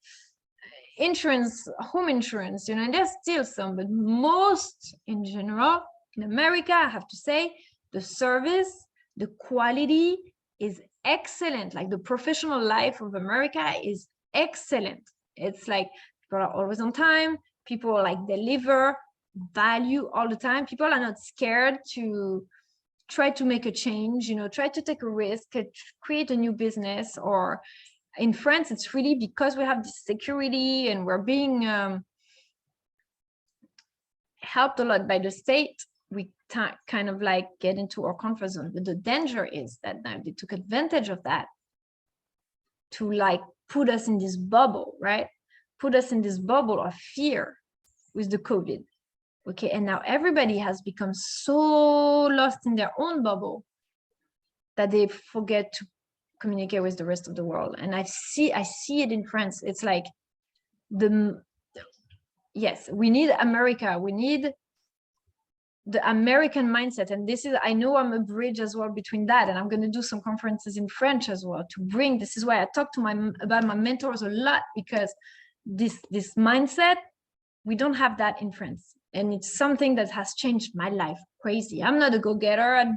insurance, home insurance, you know, and there's still some, but most in general, in America, I have to say, the service, the quality is excellent. Like the professional life of America is excellent. It's like people are always on time, people like deliver value all the time. People are not scared to try to make a change, you know, try to take a risk, create a new business. Or in France, it's really because we have this security and we're being helped a lot by the state, we kind of like get into our comfort zone. But the danger is that now they took advantage of that to like put us in this bubble, right? Put us in this bubble of fear with the COVID. Okay, and now everybody has become so lost in their own bubble that they forget to communicate with the rest of the world. And I see it in France. It's like yes, we need America. We need the American mindset. And this is, I know I'm a bridge as well between that. And I'm going to do some conferences in French as well to bring, this is why I talk to about my mentors a lot, because this mindset, we don't have that in France. And it's something that has changed my life crazy. I'm not a go-getter. I'd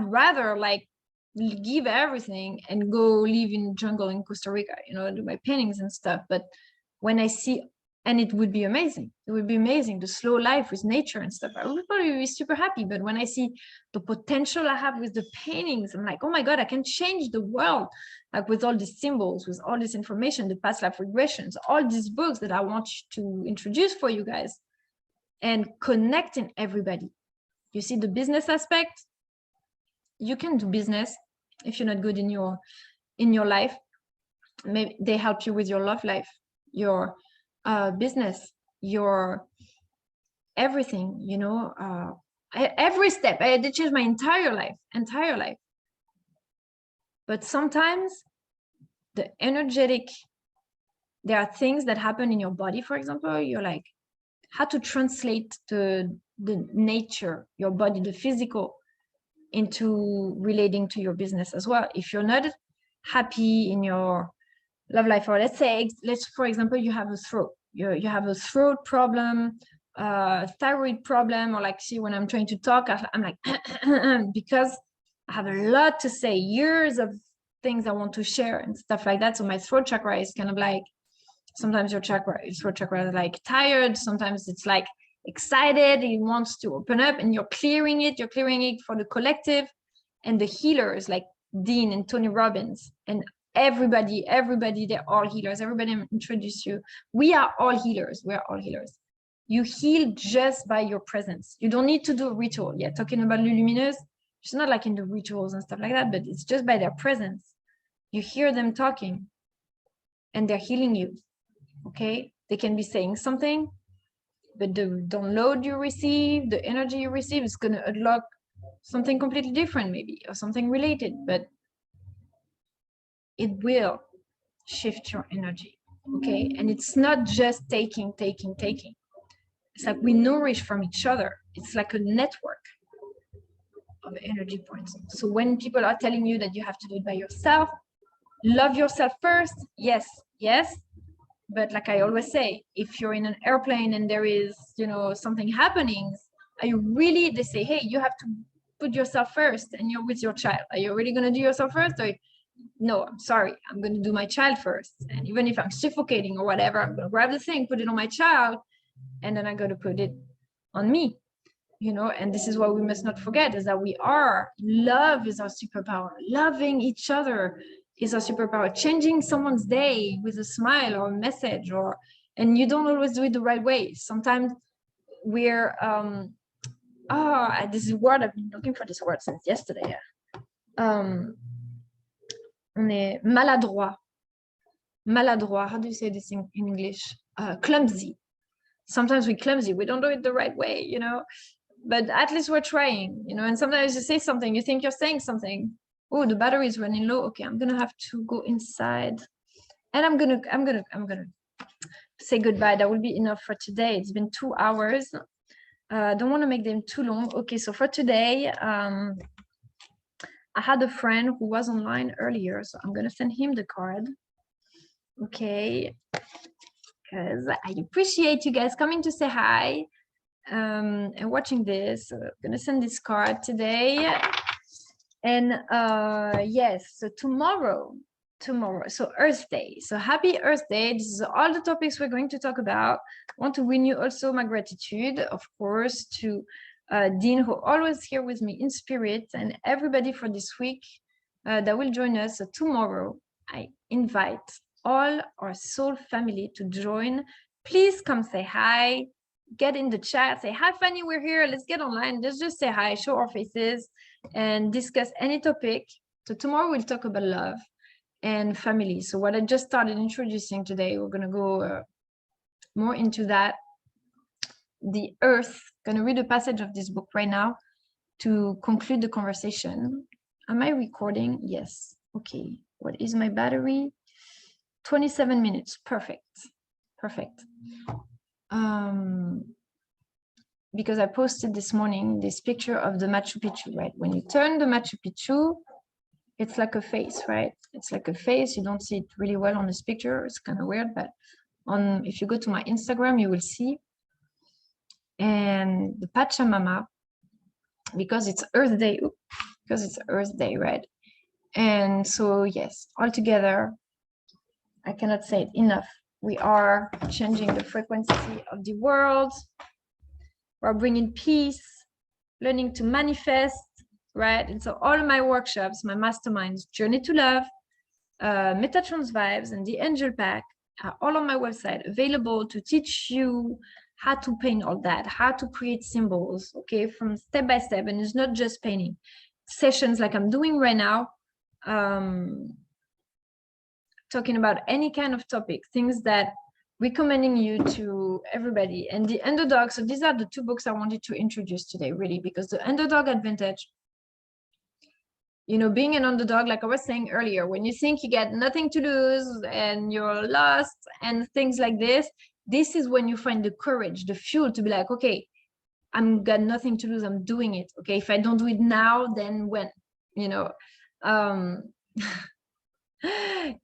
rather like give everything and go live in jungle in Costa Rica, you know, do my paintings and stuff. But when I see, and it would be amazing. It would be amazing, the slow life with nature and stuff. I would probably be super happy. But when I see the potential I have with the paintings, I'm like, oh my God, I can change the world. Like with all these symbols, with all this information, the past life regressions, all these books that I want to introduce for you guys, and connecting everybody. You see the business aspect. You can do business if you're not good in your life. Maybe they help you with your love life, your business, your everything, you know, every step. I did change my entire life. But sometimes the energetic, there are things that happen in your body, for example, you're like, how to translate the nature, your body, the physical, into relating to your business as well. If you're not happy in your love life, or let's for example, you have a throat, you have a throat problem, thyroid problem, or like, see, when I'm trying to talk, I'm like because I have a lot to say, years of things I want to share and stuff like that. So my throat chakra is kind of like, sometimes your throat chakra is like tired, sometimes it's like excited, it wants to open up, and you're clearing it for the collective. And the healers like Dean and Tony Robbins and everybody, they're all healers. Everybody introduce you. We are all healers. You heal just by your presence. You don't need to do a ritual. Yeah, talking about Lumineuse, it's not like in the rituals and stuff like that, but it's just by their presence. You hear them talking and they're healing you. Okay, they can be saying something, but the download you receive, the energy you receive, is going to unlock something completely different, maybe, or something related, but it will shift your energy. Okay, and it's not just taking. It's like we nourish from each other. It's like a network of energy points. So when people are telling you that you have to do it by yourself, love yourself first. Yes. But like I always say, if you're in an airplane and there is, you know, something happening, are you really, they say, hey, you have to put yourself first, and you're with your child. Are you really going to do yourself first? Or no, I'm sorry, I'm going to do my child first. And even if I'm suffocating or whatever, I'm going to grab the thing, put it on my child, and then I got to put it on me, you know. And this is what we must not forget, is that love is our superpower. Loving each other is a superpower. Changing someone's day with a smile or a message, and you don't always do it the right way. Sometimes we're this is a word, I've been looking for this word since yesterday. On est maladroit. How do you say this in English? Clumsy. Sometimes we're clumsy, we don't do it the right way, you know, but at least we're trying, you know. And sometimes you say something, you think you're saying something, oh, the battery is running low, okay, I'm gonna have to go inside, and I'm gonna say goodbye. That will be enough for today. It's been 2 hours. Don't want to make them too long. Okay, so for today, I had a friend who was online earlier, so I'm gonna send him the card. Okay, because I appreciate you guys coming to say hi and watching this. So I'm gonna send this card today. And yes, so tomorrow, so Earth Day. So happy Earth Day. This is all the topics we're going to talk about. I want to renew also my gratitude, of course, to Dean, who always here with me in spirit, and everybody for this week that will join us. So tomorrow, I invite all our soul family to join. Please come say hi, get in the chat, say hi, Fanny, we're here. Let's get online. Let's just say hi, show our faces, and discuss any topic. So tomorrow we'll talk about love and family. So what I just started introducing today, we're going to go more into that. The earth, going to read a passage of this book right now to conclude the conversation. Am I recording? Yes. Okay. What is my battery? 27 minutes. Perfect. Perfect. Because I posted this morning this picture of the Machu Picchu, right? When you turn the Machu Picchu, it's like a face, right? It's like a face. You don't see it really well on this picture. It's kind of weird, but if you go to my Instagram, you will see. And the Pachamama, because it's Earth Day, right? And so, yes, all together, I cannot say it enough. We are changing the frequency of the world. We're bringing peace, learning to manifest, right? And so all of my workshops, my masterminds, Journey to Love, Metatrons Vibes, and the Angel Pack are all on my website, available to teach you how to paint all that, how to create symbols, okay, from step by step. And it's not just painting. Sessions like I'm doing right now, talking about any kind of topic, things that recommending you to everybody. And the Underdog, so these are the two books I wanted to introduce today, really, because the Underdog Advantage, you know, being an underdog, like I was saying earlier, when you think you get nothing to lose and you're lost and things like this is when you find the courage, the fuel to be like, okay, I'm got nothing to lose, I'm doing it. Okay, if I don't do it now, then when, you know.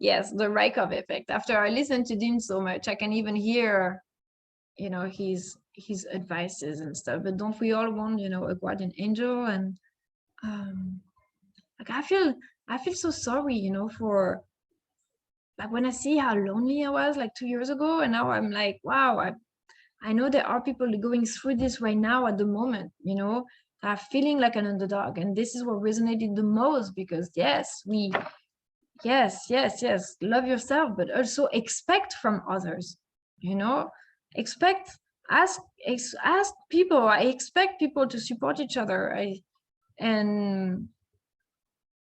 Yes, the Rykov effect. After I listen to Dean so much, I can even hear, you know, his advices and stuff. But don't we all want, you know, a guardian angel? And like I feel so sorry, you know, for like when I see how lonely I was like 2 years ago, and now I'm like, wow, I know there are people going through this right now at the moment, you know, are feeling like an underdog. And this is what resonated the most, because yes, love yourself, but also expect from others, you know, ask people. I expect people to support each other, and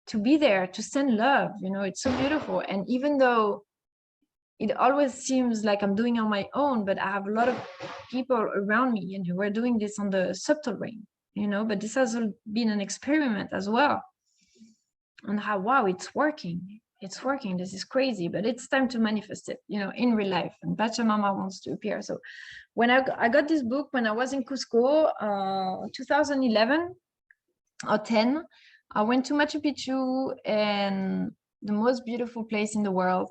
to be there, to send love, you know. It's so beautiful. And even though it always seems like I'm doing on my own, but I have a lot of people around me, and we're doing this on the subtle ring, you know. But this has been an experiment as well, on how, wow, it's working. This is crazy, but it's time to manifest it, you know, in real life. And Pachamama wants to appear. So when I got this book when I was in Cusco, 2011 or 10, I went to Machu Picchu, and the most beautiful place in the world.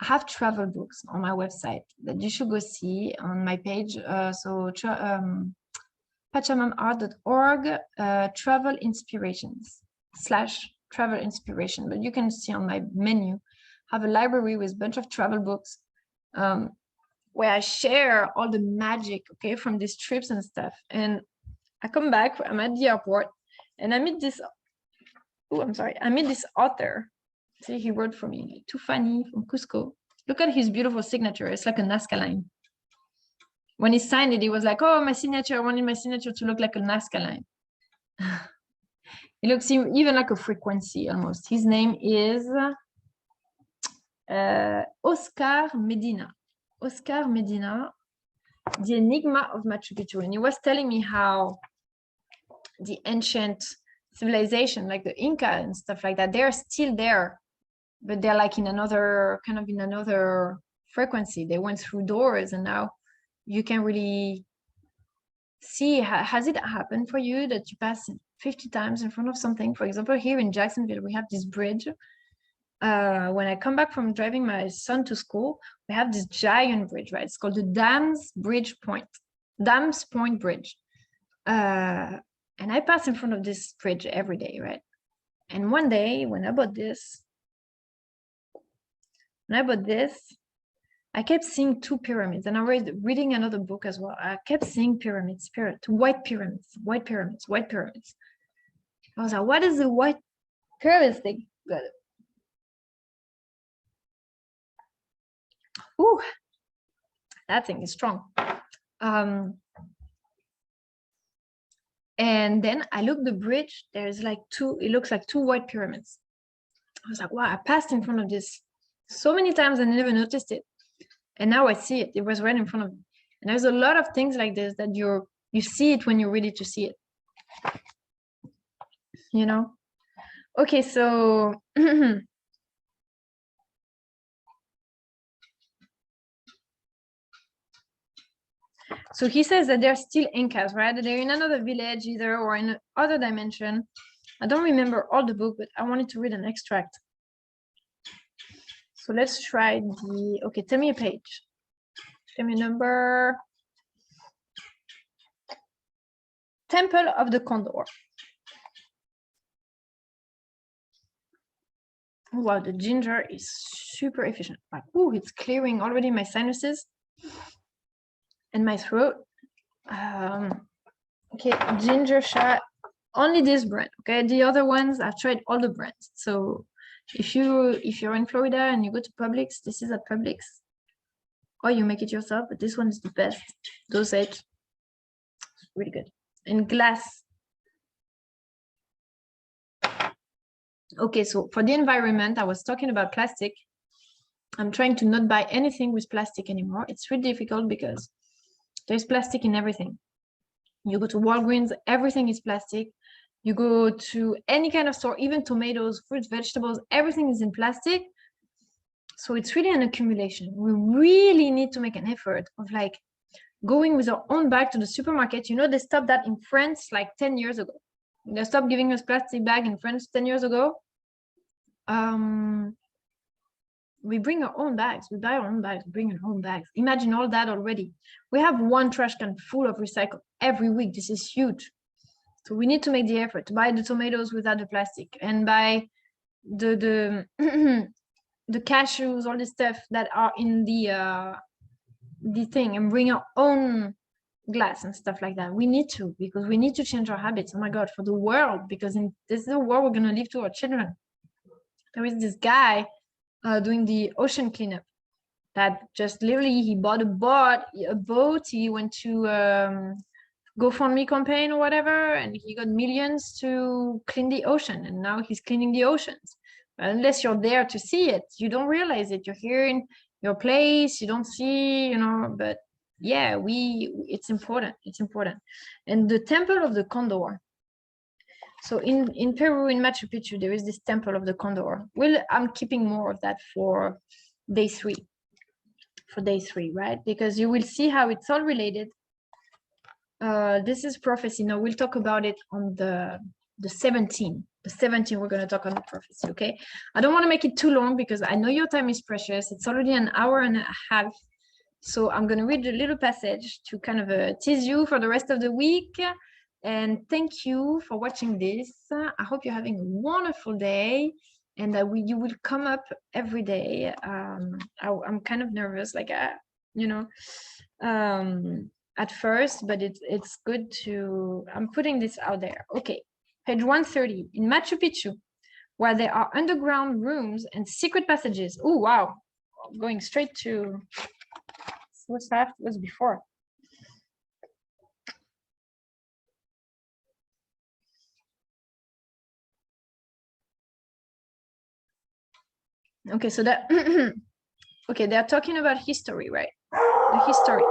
I have travel books on my website that you should go see on my page. So pachamamart.org, travel inspirations / travel inspiration. But you can see on my menu, I have a library with a bunch of travel books, where I share all the magic, okay, from these trips and stuff. And I come back, I'm at the airport, and I meet this, I meet this author. See, he wrote for me, Tufani from Cusco. Look at his beautiful signature. It's like a Nazca line. When he signed it, he was like, oh, my signature, I wanted my signature to look like a Nazca line. It looks even like a frequency almost. His name is Oscar Medina. Oscar Medina, The Enigma of Machu Picchu. And he was telling me how the ancient civilization, like the Inca and stuff like that, they're still there, but they're like in another frequency. They went through doors, and now you can really see. Has it happened for you that you pass 50 times in front of something? For example, here in Jacksonville, we have this bridge, when I come back from driving my son to school, we have this giant bridge, right? It's called the Dams Point Bridge. And I pass in front of this bridge every day, right? And one day when I bought this, I kept seeing two pyramids, and I was reading another book as well. I kept seeing pyramids, white pyramids. I was like, what is the white pyramids thing? Ooh, that thing is strong. And then I looked the bridge. There's like it looks like two white pyramids. I was like, wow, I passed in front of this so many times and I never noticed it. And now I see it. It was right in front of me. And there's a lot of things like this that you see it when you're ready to see it. You know? Okay, so so he says that they're still Incas, right? They're in another village either or in another dimension. I don't remember all the book, but I wanted to read an extract. So let's try okay, tell me a page. Tell me a number. Temple of the Condor. Oh, wow, the ginger is super efficient. Like, ooh, it's clearing already my sinuses and my throat. Okay, ginger shot, only this brand. Okay, the other ones I've tried all the brands. So if you're in Florida and you go to Publix, this is at Publix, or you make it yourself. But this one is the best dosage. It's really good. And glass. Okay, so for the environment, I was talking about plastic. I'm trying to not buy anything with plastic anymore. It's really difficult because there's plastic in everything. You go to Walgreens, everything is plastic. You go to any kind of store, even tomatoes, fruits, vegetables, everything is in plastic. So it's really an accumulation. We really need to make an effort of like going with our own bag to the supermarket. You know, they stopped that in France like 10 years ago. They stopped giving us plastic bag in France 10 years ago. We bring our own bags. We buy our own bags, bring our own bags. Imagine all that already. We have one trash can full of recycle every week. This is huge. So we need to make the effort to buy the tomatoes without the plastic and buy the the cashews, all the stuff that are in the thing, and bring our own glass and stuff like that. We need to, because we need to change our habits. Oh my God, for the world, because this is the world we're going to leave to our children. There is this guy doing the ocean cleanup that just literally he bought a boat. He went to GoFundMe campaign or whatever, and he got millions to clean the ocean, and now he's cleaning the oceans. But unless you're there to see it, you don't realize it. You're here in your place, you don't see, you know. But yeah, it's important. And the Temple of the Condor. So in Peru, in Machu Picchu, there is this Temple of the Condor. Well, I'm keeping more of that for day 3. Right? Because you will see how it's all related. This is prophecy. Now we'll talk about it on the 17th. The 17th, we're going to talk on the prophecy, okay? I don't want to make it too long because I know your time is precious. It's already an hour and a half. So I'm going to read a little passage to kind of tease you for the rest of the week. And thank you for watching this. I hope you're having a wonderful day and that you will come up every day. I'm kind of nervous, like, at first, but it's good to, I'm putting this out there. Okay, page 130. In Machu Picchu, where there are underground rooms and secret passages. Oh, wow. Going straight to what's that was before. Okay, so that, okay, they're talking about history, right? The history.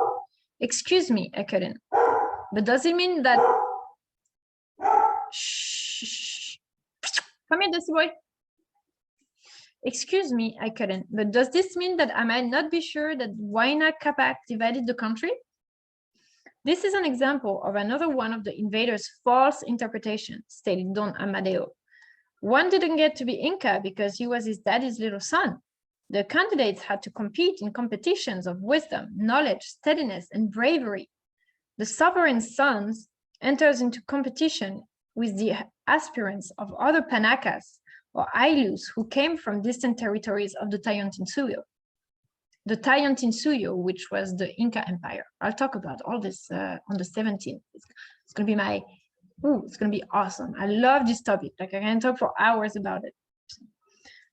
Excuse me, I couldn't. But does it mean that... Shh. Come here, Dusty boy. Excuse me, I couldn't. But does this mean that I might not be sure that Huayna Capac divided the country? This is an example of another one of the invaders' false interpretations, stated Don Amadeo. One didn't get to be Inca because he was his daddy's little son. The candidates had to compete in competitions of wisdom, knowledge, steadiness, and bravery. The sovereign's sons enters into competition with the aspirants of other Panacas or Aylus who came from distant territories of the Tayantinsuyo. The Tayantinsuyo, which was the Inca Empire. I'll talk about all this on the 17th. It's going to be it's going to be awesome. I love this topic. Like, I can talk for hours about it.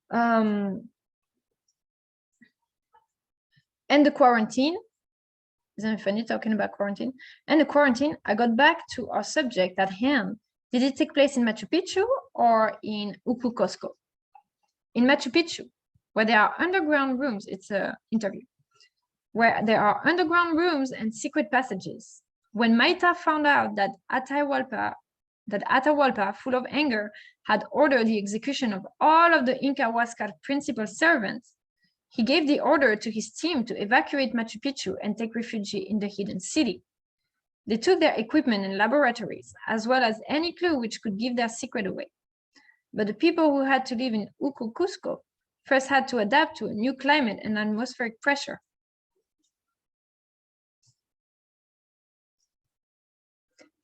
And the quarantine. Isn't it funny talking about quarantine? And the quarantine, I got back to our subject at hand. Did it take place in Machu Picchu or in Uku Cusco? In Machu Picchu, where there are underground rooms, it's an interview, where there are underground rooms and secret passages. When Maita found out that Atahualpa, full of anger, had ordered the execution of all of the Inca Huáscar principal servants, he gave the order to his team to evacuate Machu Picchu and take refuge in the hidden city. They took their equipment and laboratories, as well as any clue which could give their secret away. But the people who had to live in Uku Cusco first had to adapt to a new climate and atmospheric pressure.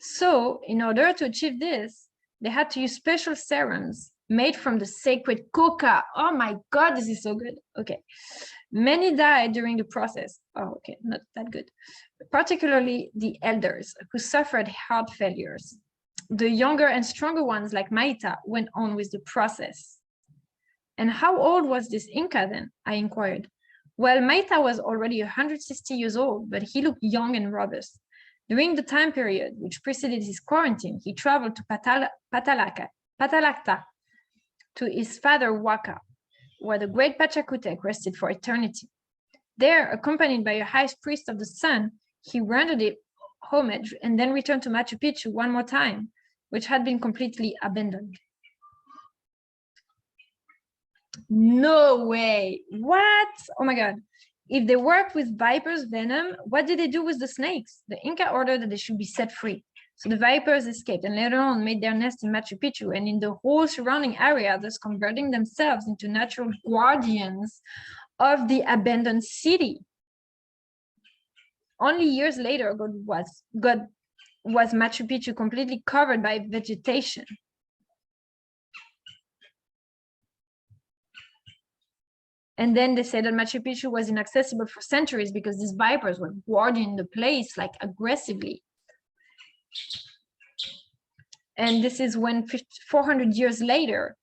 So, in order to achieve this, they had to use special serums made from the sacred coca. Oh my God, this is so good. Okay. Many died during the process. Oh, okay, not that good. Particularly the elders who suffered heart failures. The younger and stronger ones, like Maita, went on with the process. And how old was this Inca then? I inquired. Well, Maita was already 160 years old, but he looked young and robust. During the time period which preceded his quarantine, he traveled to Patalacta, to his father Waka, where the great Pachacutec rested for eternity. There, accompanied by a high priest of the sun, he rendered it homage and then returned to Machu Picchu one more time, which had been completely abandoned. No way. What? Oh my God. If they worked with vipers' venom, what did they do with the snakes? The Inca ordered that they should be set free. So the vipers escaped and later on made their nest in Machu Picchu and in the whole surrounding area, thus converting themselves into natural guardians of the abandoned city. Only years later, was Machu Picchu completely covered by vegetation. And then they said that Machu Picchu was inaccessible for centuries because these vipers were guarding the place like aggressively. And this is when 400 years later,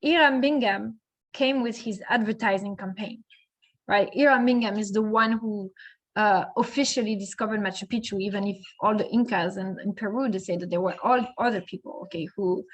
Hiram Bingham came with his advertising campaign, right? Hiram Bingham is the one who officially discovered Machu Picchu, even if all the Incas and in Peru, they say that there were all other people, okay, who